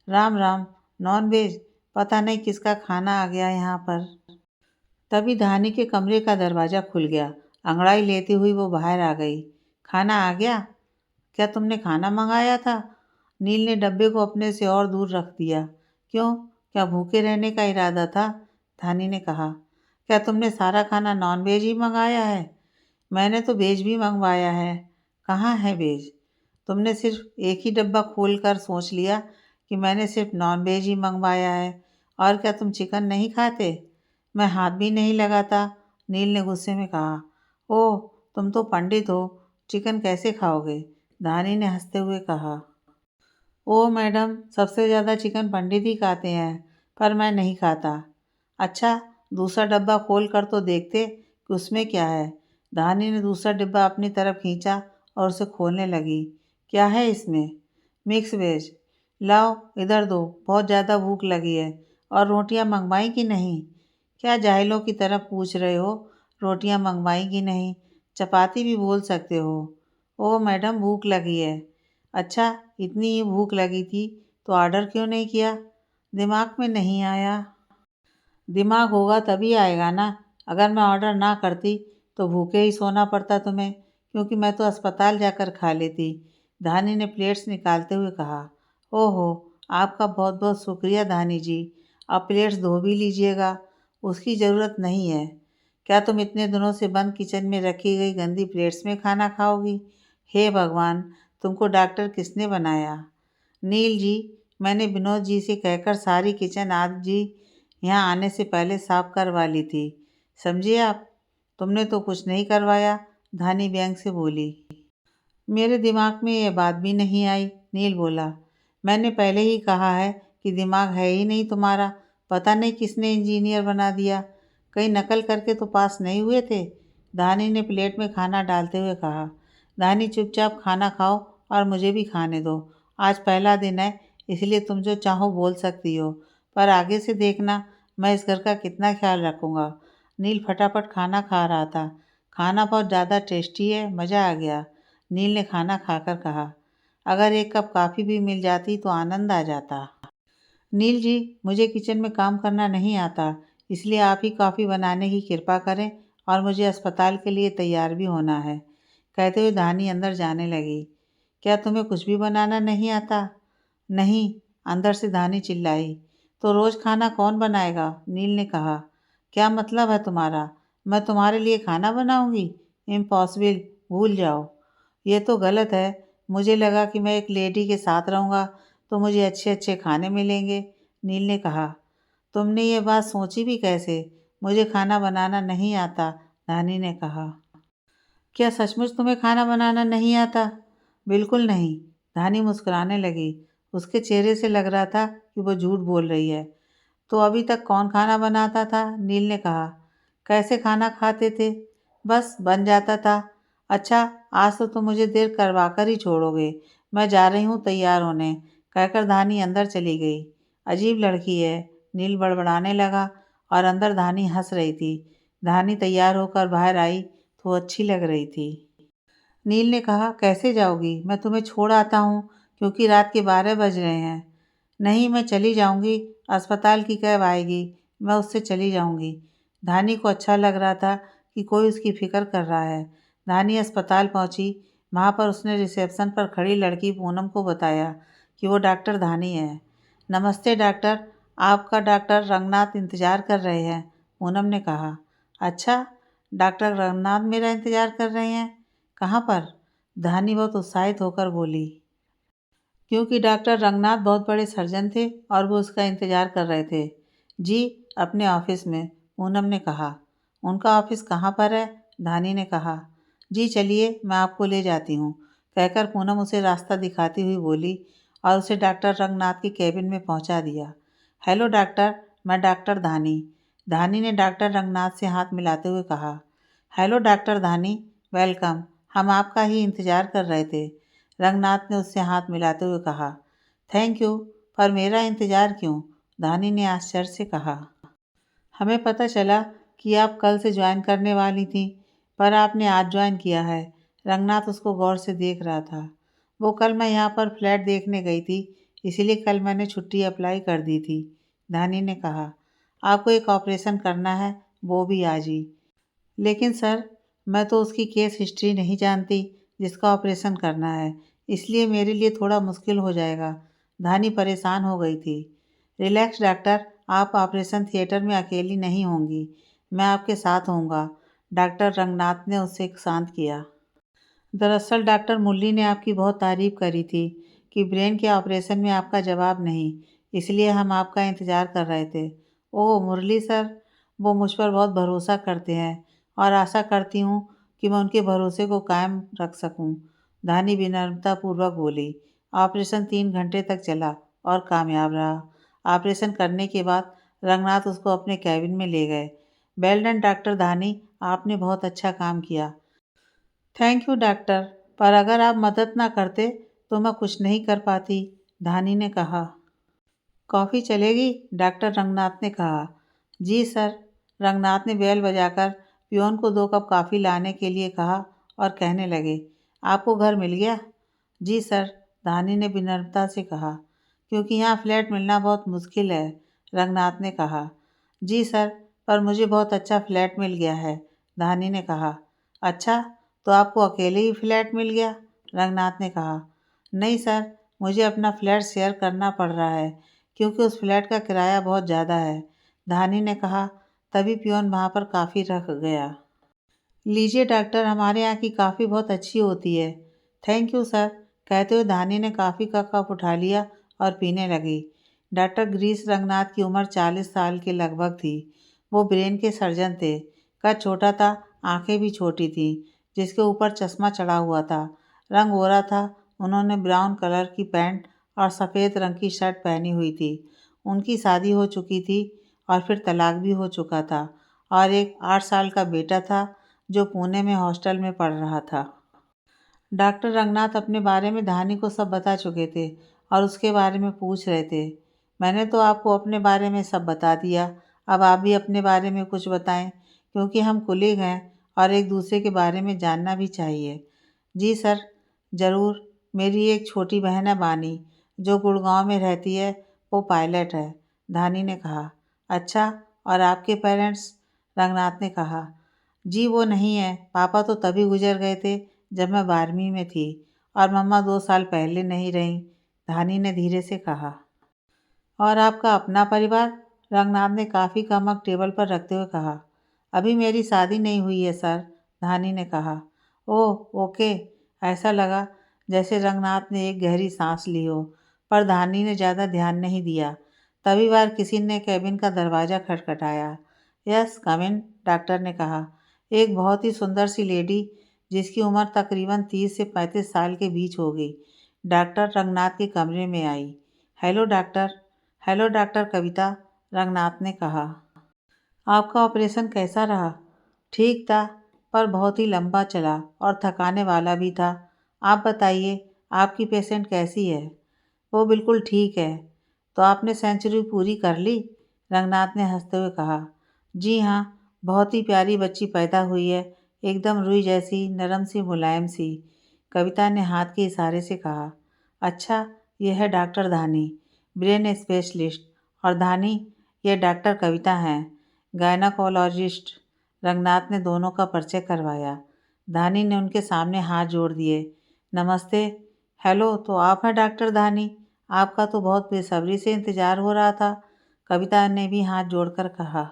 राम राम, नॉन वेज, पता नहीं किसका खाना आ गया यहाँ पर। तभी धानी के कमरे का दरवाज़ा खुल गया। अंगड़ाई लेती हुई वो बाहर आ गई। खाना आ गया? क्या तुमने खाना मंगाया था? नील ने डब्बे को अपने से और दूर रख दिया। क्यों, क्या भूखे रहने का इरादा था? धानी ने कहा। क्या तुमने सारा खाना नॉन वेज ही मंगाया है? मैंने तो वेज भी मंगवाया है। कहाँ है वेज? तुमने सिर्फ एक ही डब्बा खोल कर सोच लिया कि मैंने सिर्फ नॉन वेज ही मंगवाया है, और क्या तुम चिकन नहीं खाते? मैं हाथ भी नहीं लगाता, नील ने गुस्से में कहा। ओह, तुम तो पंडित हो, चिकन कैसे खाओगे? धानी ने हंसते हुए कहा। ओह मैडम, सबसे ज़्यादा चिकन पंडित ही खाते हैं, पर मैं नहीं खाता। अच्छा, दूसरा डब्बा खोल कर तो देखते कि उसमें क्या है। धानी ने दूसरा डिब्बा अपनी तरफ खींचा और उसे खोलने लगी। क्या है इसमें? Mix veg. लाओ इधर दो, बहुत ज़्यादा भूख लगी है। और रोटियां मंगवाई कि नहीं? क्या जाहिलों की तरह पूछ रहे हो? रोटियां मंगवाई कि नहीं? चपाती भी बोल सकते हो। ओह मैडम, भूख लगी है। अच्छा, इतनी ही भूख लगी थी तो ऑर्डर क्यों नहीं किया? दिमाग में नहीं आया। दिमाग होगा तभी आएगा ना। अगर मैं ऑर्डर ना करती तो भूखे ही सोना पड़ता तुम्हें, क्योंकि मैं तो अस्पताल जाकर खा लेती। धानी ने प्लेट्स निकालते हुए कहा। ओहो, आपका बहुत बहुत शुक्रिया धानी जी। आप प्लेट्स धो भी लीजिएगा, उसकी ज़रूरत नहीं है। क्या तुम इतने दिनों से बंद किचन में रखी गई गंदी प्लेट्स में खाना खाओगी? हे भगवान, तुमको डॉक्टर किसने बनाया? नील जी, मैंने विनोद जी से कहकर सारी किचन आज जी यहाँ आने से पहले साफ करवा ली थी। समझिए आप, तुमने तो कुछ नहीं करवाया, धानी व्यंग से बोली। मेरे दिमाग में ये बात भी नहीं आई, नील बोला। मैंने पहले ही कहा है कि दिमाग है ही नहीं तुम्हारा। पता नहीं किसने इंजीनियर बना दिया। कहीं नकल करके तो पास नहीं हुए थे? धानी ने प्लेट में खाना डालते हुए कहा। धानी, चुपचाप खाना खाओ और मुझे भी खाने दो। आज पहला दिन है, इसलिए तुम जो चाहो बोल सकती हो, पर आगे से देखना मैं इस घर का कितना ख्याल रखूँगा। नील फटाफट खाना खा रहा था। खाना बहुत ज़्यादा टेस्टी है, मज़ा आ गया। नील ने खाना खाकर कहा। अगर एक कप कॉफ़ी भी मिल जाती तो आनंद आ जाता। नील जी, मुझे किचन में काम करना नहीं आता, इसलिए आप ही कॉफ़ी बनाने की कृपा करें और मुझे अस्पताल के लिए तैयार भी होना है। कहते हुए धानी अंदर जाने लगी। क्या तुम्हें कुछ भी बनाना नहीं आता? नहीं, अंदर से धानी चिल्लाई। तो रोज़ खाना कौन बनाएगा? नील ने कहा। क्या मतलब है तुम्हारा? मैं तुम्हारे लिए खाना बनाऊंगी? इम्पॉसिबल, भूल जाओ। ये तो गलत है। मुझे लगा कि मैं एक लेडी के साथ रहूँगा तो मुझे अच्छे अच्छे खाने मिलेंगे। नील ने कहा। तुमने ये बात सोची भी कैसे? मुझे खाना बनाना नहीं आता, धानी ने कहा। क्या सचमुच तुम्हें खाना बनाना नहीं आता? बिल्कुल नहीं, धानी मुस्कुराने लगी। उसके चेहरे से लग रहा था कि वो झूठ बोल रही है। तो अभी तक कौन खाना बनाता था? नील ने कहा। कैसे खाना खाते थे? बस बन जाता था। अच्छा, आज तो तुम मुझे देर करवा कर ही छोड़ोगे। मैं जा रही हूँ तैयार होने, कहकर धानी अंदर चली गई। अजीब लड़की है, नील बड़बड़ाने लगा और अंदर धानी हंस रही थी। धानी तैयार होकर बाहर आई तो अच्छी लग रही थी। नील ने कहा, कैसे जाओगी? मैं तुम्हें छोड़ आता हूँ, क्योंकि रात के 12 बज रहे हैं। नहीं, मैं चली जाऊँगी, अस्पताल की कैब आएगी, मैं उससे चली जाऊँगी। धानी को अच्छा लग रहा था कि कोई उसकी फ़िक्र कर रहा है। धानी अस्पताल पहुँची। वहाँ पर उसने रिसेप्शन पर खड़ी लड़की पूनम को बताया कि वो डॉक्टर धानी है। नमस्ते डॉक्टर, आपका डॉक्टर रंगनाथ इंतज़ार कर रहे हैं, पूनम ने कहा। अच्छा, डॉक्टर रंगनाथ मेरा इंतज़ार कर रहे हैं? कहाँ पर? धानी बहुत उत्साहित होकर बोली। क्योंकि डॉक्टर रंगनाथ बहुत बड़े सर्जन थे और वो उसका इंतज़ार कर रहे थे। जी, अपने ऑफिस में, पूनम ने कहा। उनका ऑफिस कहाँ पर है? धानी ने कहा। जी चलिए, मैं आपको ले जाती हूँ, कहकर पूनम उसे रास्ता दिखाती हुई बोली और उसे डॉक्टर रंगनाथ के केबिन में पहुँचा दिया। हेलो डॉक्टर, मैं डॉक्टर धानी। धानी ने डॉक्टर रंगनाथ से हाथ मिलाते हुए कहा। हेलो डॉक्टर धानी, वेलकम, हम आपका ही इंतज़ार कर रहे थे। रंगनाथ ने उससे हाथ मिलाते हुए कहा। थैंक यू, पर मेरा इंतज़ार क्यों? धानी ने आश्चर्य से कहा। हमें पता चला कि आप कल से ज्वाइन करने वाली थीं, पर आपने आज ज्वाइन किया है। रंगनाथ उसको गौर से देख रहा था। वो कल मैं यहाँ पर फ्लैट देखने गई थी, इसीलिए कल मैंने छुट्टी अप्लाई कर दी थी, धानी ने कहा। आपको एक ऑपरेशन करना है, वो भी आज ही। लेकिन सर, मैं तो उसकी केस हिस्ट्री नहीं जानती जिसका ऑपरेशन करना है, इसलिए मेरे लिए थोड़ा मुश्किल हो जाएगा। धानी परेशान हो गई थी। रिलैक्स डॉक्टर, आप ऑपरेशन थिएटर में अकेली नहीं होंगी, मैं आपके साथ होऊंगा, डॉक्टर रंगनाथ ने उससे शांत किया। दरअसल डॉक्टर मुरली ने आपकी बहुत तारीफ करी थी कि ब्रेन के ऑपरेशन में आपका जवाब नहीं, इसलिए हम आपका इंतज़ार कर रहे थे। ओह मुरली सर, वो मुझ पर बहुत भरोसा करते हैं और आशा करती हूँ कि मैं उनके भरोसे को कायम रख सकूँ, धानी विनम्रतापूर्वक बोली। ऑपरेशन 3 घंटे तक चला और कामयाब रहा। ऑपरेशन करने के बाद रंगनाथ उसको अपने कैबिन में ले गए। वेल डन डॉक्टर धानी, आपने बहुत अच्छा काम किया। थैंक यू डॉक्टर, पर अगर आप मदद ना करते तो मैं कुछ नहीं कर पाती, धानी ने कहा। कॉफ़ी चलेगी? डॉक्टर रंगनाथ ने कहा। जी सर। रंगनाथ ने बेल बजाकर पियोन को 2 कप कॉफ़ी लाने के लिए कहा और कहने लगे, आपको घर मिल गया? जी सर, धानी ने विनम्रता से कहा। क्योंकि यहाँ फ्लैट मिलना बहुत मुश्किल है, रंगनाथ ने कहा। जी सर, पर मुझे बहुत अच्छा फ्लैट मिल गया है, धानी ने कहा। अच्छा, तो आपको अकेले ही फ्लैट मिल गया? रंगनाथ ने कहा। नहीं सर, मुझे अपना फ्लैट शेयर करना पड़ रहा है क्योंकि उस फ्लैट का किराया बहुत ज़्यादा है, धानी ने कहा। तभी पियोन वहाँ पर कॉफ़ी रख गया। लीजिए डॉक्टर, हमारे यहाँ की कॉफ़ी बहुत अच्छी होती है। थैंक यू सर, कहते हुए धानी ने कॉफ़ी का कप उठा लिया और पीने लगी। डॉक्टर ग्रीस रंगनाथ की उम्र 40 साल के लगभग थी। वो ब्रेन के सर्जन थे। कद छोटा था, आंखें भी छोटी थीं, जिसके ऊपर चश्मा चढ़ा हुआ था। रंग गोरा था। उन्होंने ब्राउन कलर की पैंट और सफ़ेद रंग की शर्ट पहनी हुई थी। उनकी शादी हो चुकी थी और फिर तलाक भी हो चुका था और एक 8 साल का बेटा था जो पुणे में हॉस्टल में पढ़ रहा था। डॉक्टर रंगनाथ अपने बारे में धानी को सब बता चुके थे और उसके बारे में पूछ रहे थे। मैंने तो आपको अपने बारे में सब बता दिया, अब आप भी अपने बारे में कुछ बताएं, क्योंकि हम कुलीग हैं और एक दूसरे के बारे में जानना भी चाहिए। जी सर, ज़रूर। मेरी एक छोटी बहन है बानी, जो गुड़गांव में रहती है, वो पायलट है, धानी ने कहा। अच्छा, और आपके पेरेंट्स? रंगनाथ ने कहा। जी वो नहीं है, पापा तो तभी गुजर गए थे जब मैं 12वीं में थी और मम्मा 2 साल पहले नहीं रहीं, धानी ने धीरे से कहा। और आपका अपना परिवार? रंगनाथ ने कॉफ़ी का मग टेबल पर रखते हुए कहा। अभी मेरी शादी नहीं हुई है सर, धानी ने कहा। Oh okay. ऐसा लगा जैसे रंगनाथ ने एक गहरी सांस ली हो, पर धानी ने ज़्यादा ध्यान नहीं दिया। तभी बार किसी ने कैबिन का दरवाज़ा खटखटाया। यस कम इन, डॉक्टर ने कहा। एक बहुत ही सुंदर सी लेडी जिसकी उम्र तकरीबन 30 से 35 साल के बीच होगी, डॉक्टर रंगनाथ के कमरे में आई। Hello doctor. Hello doctor Kavita, Ranganath ने कहा। आपका ऑपरेशन कैसा रहा? ठीक था, पर बहुत ही लंबा चला और थकाने वाला भी था। आप बताइए, आपकी पेशेंट कैसी है? वो बिल्कुल ठीक है। तो आपने सेंचुरी पूरी कर ली? रंगनाथ ने हंसते हुए कहा। जी हाँ, बहुत ही प्यारी बच्ची पैदा हुई है, एकदम रुई जैसी, नरम सी, मुलायम सी, कविता ने हाथ के इशारे से कहा। अच्छा, यह है डॉक्टर धानी, ब्रेन स्पेशलिस्ट, और धानी, यह डॉक्टर कविता हैं, गायनाकोलॉजिस्ट। रंगनाथ ने दोनों का परिचय करवाया। धानी ने उनके सामने हाथ जोड़ दिए। नमस्ते। हेलो, तो आप हैं डॉक्टर धानी? आपका तो बहुत बेसब्री से इंतज़ार हो रहा था, कविता ने भी हाथ जोड़कर कहा।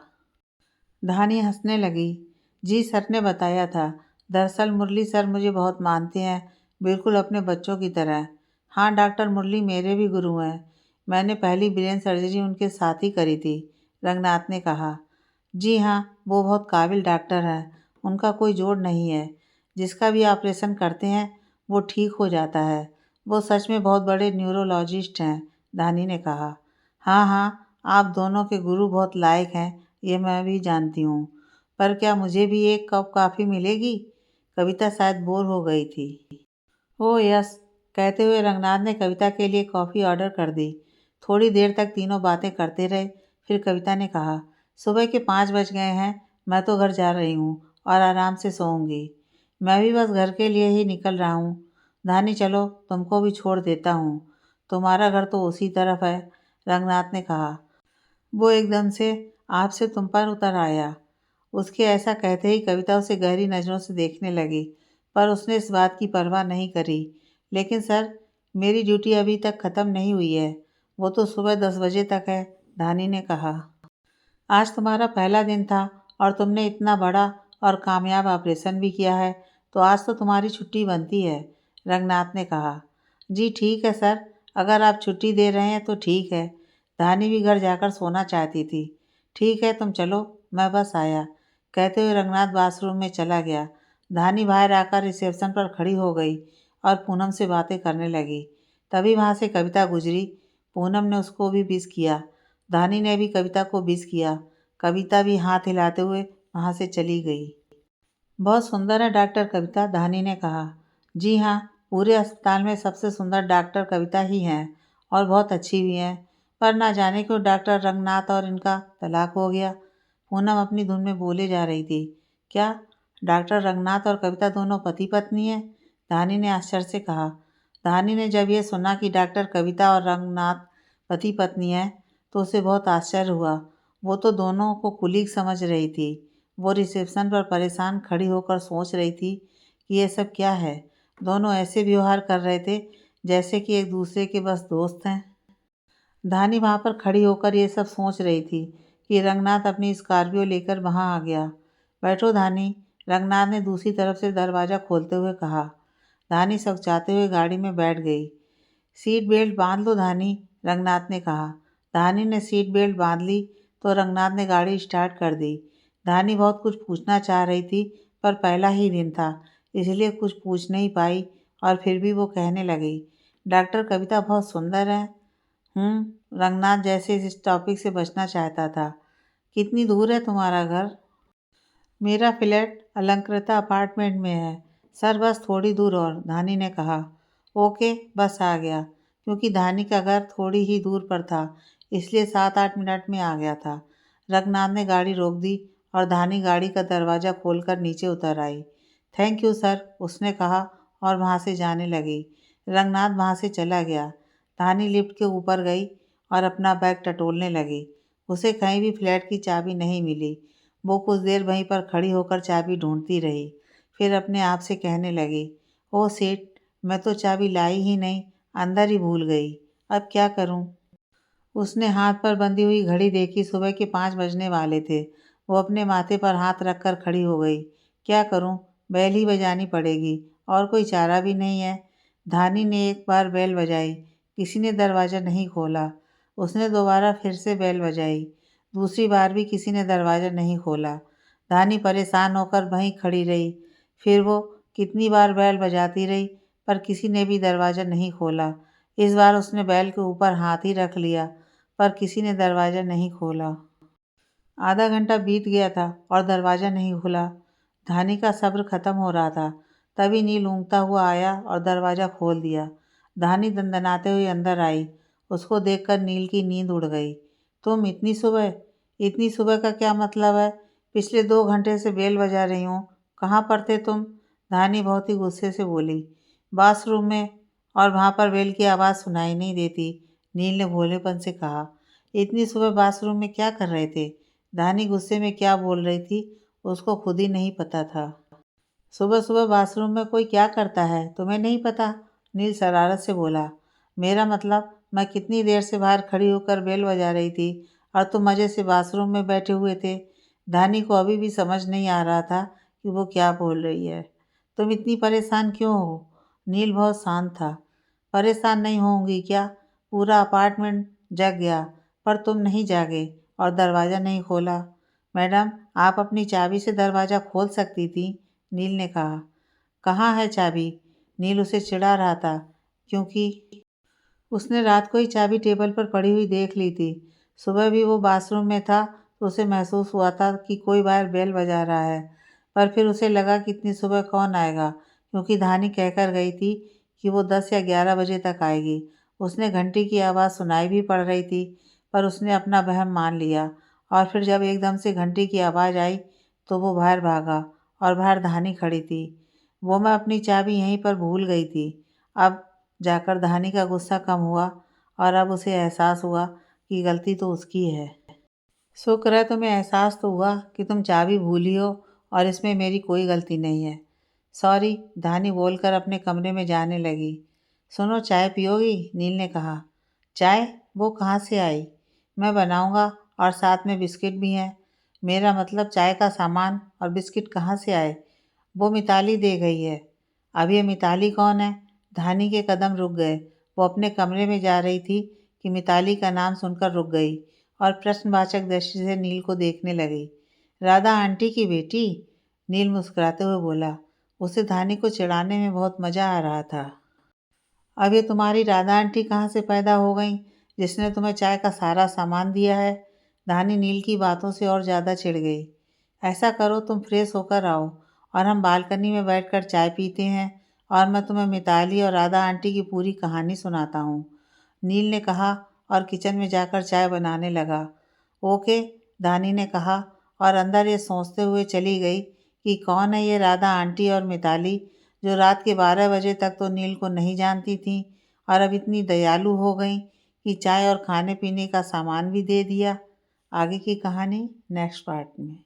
धानी हंसने लगी। जी सर ने बताया था। दरअसल मुरली सर मुझे बहुत मानते हैं, बिल्कुल अपने बच्चों की तरह। हाँ डॉक्टर मुरली मेरे भी गुरु हैं। मैंने पहली ब्रेन सर्जरी उनके साथ ही करी थी, रंगनाथ ने कहा। जी हाँ, वो बहुत काबिल डॉक्टर हैं, उनका कोई जोड़ नहीं है। जिसका भी ऑपरेशन करते हैं वो ठीक हो जाता है। वो सच में बहुत बड़े न्यूरोलॉजिस्ट हैं, धानी ने कहा। हाँ हाँ, आप दोनों के गुरु बहुत लायक हैं, ये मैं भी जानती हूँ। पर क्या मुझे भी एक कप कॉफ़ी मिलेगी? कविता शायद बोर हो गई थी। ओह यस, कहते हुए रंगनाथ ने कविता के लिए कॉफ़ी ऑर्डर कर दी। थोड़ी देर तक तीनों बातें करते रहे। फिर कविता ने कहा, सुबह के 5 बज गए हैं, मैं तो घर जा रही हूँ और आराम से सोऊंगी। मैं भी बस घर के लिए ही निकल रहा हूँ। धानी चलो, तुमको भी छोड़ देता हूँ, तुम्हारा घर तो उसी तरफ है, रंगनाथ ने कहा। वो एकदम से आपसे तुम पर उतर आया। उसके ऐसा कहते ही कविता उसे गहरी नज़रों से देखने लगी, पर उसने इस बात की परवाह नहीं करी। लेकिन सर, मेरी ड्यूटी अभी तक ख़त्म नहीं हुई है, वो तो सुबह 10 बजे तक है, धानी ने कहा। आज तुम्हारा पहला दिन था और तुमने इतना बड़ा और कामयाब ऑपरेशन भी किया है, तो आज तो तुम्हारी छुट्टी बनती है, रंगनाथ ने कहा। जी ठीक है सर, अगर आप छुट्टी दे रहे हैं तो ठीक है। धानी भी घर जाकर सोना चाहती थी। ठीक है तुम चलो, मैं बस आया, कहते हुए रंगनाथ बाथरूम में चला गया। धानी बाहर आकर रिसेप्शन पर खड़ी हो गई और पूनम से बातें करने लगी। तभी वहाँ से कविता गुजरी। पूनम ने उसको भी विश किया। धानी ने भी कविता को विश किया। कविता भी हाथ हिलाते हुए वहाँ से चली गई। बहुत सुंदर है डॉक्टर कविता, धानी ने कहा। जी हाँ, पूरे अस्पताल में सबसे सुंदर डॉक्टर कविता ही हैं और बहुत अच्छी भी हैं। पर ना जाने क्यों डॉक्टर रंगनाथ और इनका तलाक हो गया। पूनम अपनी धुन में बोले जा रही थी। क्या डॉक्टर रंगनाथ और कविता दोनों पति पत्नी हैं? धानी ने आश्चर्य से कहा। धानी ने जब यह सुना कि डॉक्टर कविता और रंगनाथ पति पत्नी हैं तो उसे बहुत आश्चर्य हुआ। वो तो दोनों को कुलीग समझ रही थी। वो रिसेप्शन पर परेशान खड़ी होकर सोच रही थी कि ये सब क्या है। दोनों ऐसे व्यवहार कर रहे थे जैसे कि एक दूसरे के बस दोस्त हैं। धानी वहाँ पर खड़ी होकर ये सब सोच रही थी कि रंगनाथ अपनी स्कॉर्पियो लेकर वहाँ आ गया। बैठो धानी, रंगनाथ ने दूसरी तरफ से दरवाज़ा खोलते हुए कहा। धानी सकचाते हुए गाड़ी में बैठ गई। सीट बेल्ट बांध लो धानी, रंगनाथ ने कहा। धानी ने सीट बेल्ट बांध ली तो रंगनाथ ने गाड़ी स्टार्ट कर दी। धानी बहुत कुछ पूछना चाह रही थी पर पहला ही दिन था इसलिए कुछ पूछ नहीं पाई और फिर भी वो कहने लगी, डॉक्टर कविता बहुत सुंदर है। रंगनाथ जैसे इस टॉपिक से बचना चाहता था। कितनी दूर है तुम्हारा घर? मेरा फ्लैट अलंकृता अपार्टमेंट में है सर, बस थोड़ी दूर और, धानी ने कहा। ओके, बस आ गया। क्योंकि धानी का घर थोड़ी ही दूर पर था इसलिए 7-8 मिनट में आ गया था। रंगनाथ ने गाड़ी रोक दी और धानी गाड़ी का दरवाज़ा खोलकर नीचे उतर आई। थैंक यू सर, उसने कहा और वहाँ से जाने लगी। रंगनाथ वहाँ से चला गया। धानी लिफ्ट के ऊपर गई और अपना बैग टटोलने लगी। उसे कहीं भी फ्लैट की चाबी नहीं मिली। वो कुछ देर वहीं पर खड़ी होकर चाबी ढूंढती रही। फिर अपने आप से कहने लगी, ओह सेठ, मैं तो चाबी लाई ही नहीं, अंदर ही भूल गई। अब क्या करूं? उसने हाथ पर बंधी हुई घड़ी देखी। सुबह के 5 बजने वाले थे। वो अपने माथे पर हाथ रखकर खड़ी हो गई। क्या करूं? बैल ही बजानी पड़ेगी और कोई चारा भी नहीं है। धानी ने एक बार बैल बजाई, किसी ने दरवाज़ा नहीं खोला। उसने दोबारा फिर से बैल बजाई, दूसरी बार भी किसी ने दरवाज़ा नहीं खोला। धानी परेशान होकर वहीं खड़ी रही। फिर वो कितनी बार बैल बजाती रही पर किसी ने भी दरवाज़ा नहीं खोला। इस बार उसने बैल के ऊपर हाथ ही रख लिया पर किसी ने दरवाज़ा नहीं खोला। आधा घंटा बीत गया था और दरवाज़ा नहीं खुला। धानी का सब्र खत्म हो रहा था। तभी नील ऊँघता हुआ आया और दरवाज़ा खोल दिया। धानी दंदनाते हुए अंदर आई। उसको देखकर नील की नींद उड़ गई। तुम इतनी सुबह? इतनी सुबह का क्या मतलब है? पिछले 2 घंटे से बेल बजा रही हूँ। कहाँ पर थे तुम? धानी बहुत ही गुस्से से बोली। बाथरूम में, और वहाँ पर बेल की आवाज़ सुनाई नहीं देती। नील ने भोलेपन से कहा। इतनी सुबह बाथरूम में क्या कर रहे थे? धानी गुस्से में क्या बोल रही थी उसको खुद ही नहीं पता था। सुबह सुबह बाथरूम में कोई क्या करता है तुम्हें नहीं पता? नील शरारत से बोला। मेरा मतलब, मैं कितनी देर से बाहर खड़ी होकर बेल बजा रही थी और तुम मज़े से बाथरूम में बैठे हुए थे। धानी को अभी भी समझ नहीं आ रहा था कि वो क्या बोल रही है। तुम इतनी परेशान क्यों हो? नील बहुत शांत था। परेशान नहीं होंगी क्या? पूरा अपार्टमेंट जग गया पर तुम नहीं जागे और दरवाज़ा नहीं खोला। मैडम, आप अपनी चाबी से दरवाज़ा खोल सकती थी, नील ने कहा। कहाँ है चाबी? नील उसे चिढ़ा रहा था क्योंकि उसने रात को ही चाबी टेबल पर पड़ी हुई देख ली थी। सुबह भी वो बाथरूम में था तो उसे महसूस हुआ था कि कोई बाहर बेल बजा रहा है। पर फिर उसे लगा कि इतनी सुबह कौन आएगा, क्योंकि धानी कहकर गई थी कि वो 10 या 11 बजे तक आएगी। उसने घंटी की आवाज़ सुनाई भी पड़ रही थी पर उसने अपना वहम मान लिया और फिर जब एकदम से घंटी की आवाज़ आई तो वो बाहर भागा और बाहर धानी खड़ी थी। वो मैं अपनी चाबी यहीं पर भूल गई थी। अब जाकर धानी का गुस्सा कम हुआ और अब उसे एहसास हुआ कि गलती तो उसकी है। शुक्र है तुम्हें एहसास तो हुआ कि तुम चाबी भूली हो और इसमें मेरी कोई गलती नहीं है। सॉरी, धानी बोलकर अपने कमरे में जाने लगी। सुनो, चाय पियोगी? नील ने कहा। चाय? वो कहाँ से आई? मैं बनाऊंगा और साथ में बिस्किट भी हैं। मेरा मतलब चाय का सामान और बिस्किट कहाँ से आए? वो मिताली दे गई है। अब ये मिताली कौन है? धानी के कदम रुक गए। वो अपने कमरे में जा रही थी कि मिताली का नाम सुनकर रुक गई और प्रश्नवाचक दृष्टि से नील को देखने लगी। राधा आंटी की बेटी? नील मुस्कुराते हुए बोला। उसे धानी को चिढ़ाने में बहुत मज़ा आ रहा था। अब ये तुम्हारी राधा आंटी कहाँ से पैदा हो गई? जिसने तुम्हें चाय का सारा सामान दिया है। धानी नील की बातों से और ज़्यादा चिढ़ गई। ऐसा करो, तुम फ्रेश होकर आओ और हम बालकनी में बैठकर चाय पीते हैं और मैं तुम्हें मिताली और राधा आंटी की पूरी कहानी सुनाता हूँ। नील ने कहा और किचन में जाकर चाय बनाने लगा। ओके, धानी ने कहा और अंदर ये सोचते हुए चली गई कि कौन है ये राधा आंटी और मिताली, जो रात के 12 बजे तक तो नील को नहीं जानती थीं और अब इतनी दयालु हो गईं कि चाय और खाने पीने का सामान भी दे दिया। आगे की कहानी नेक्स्ट पार्ट में।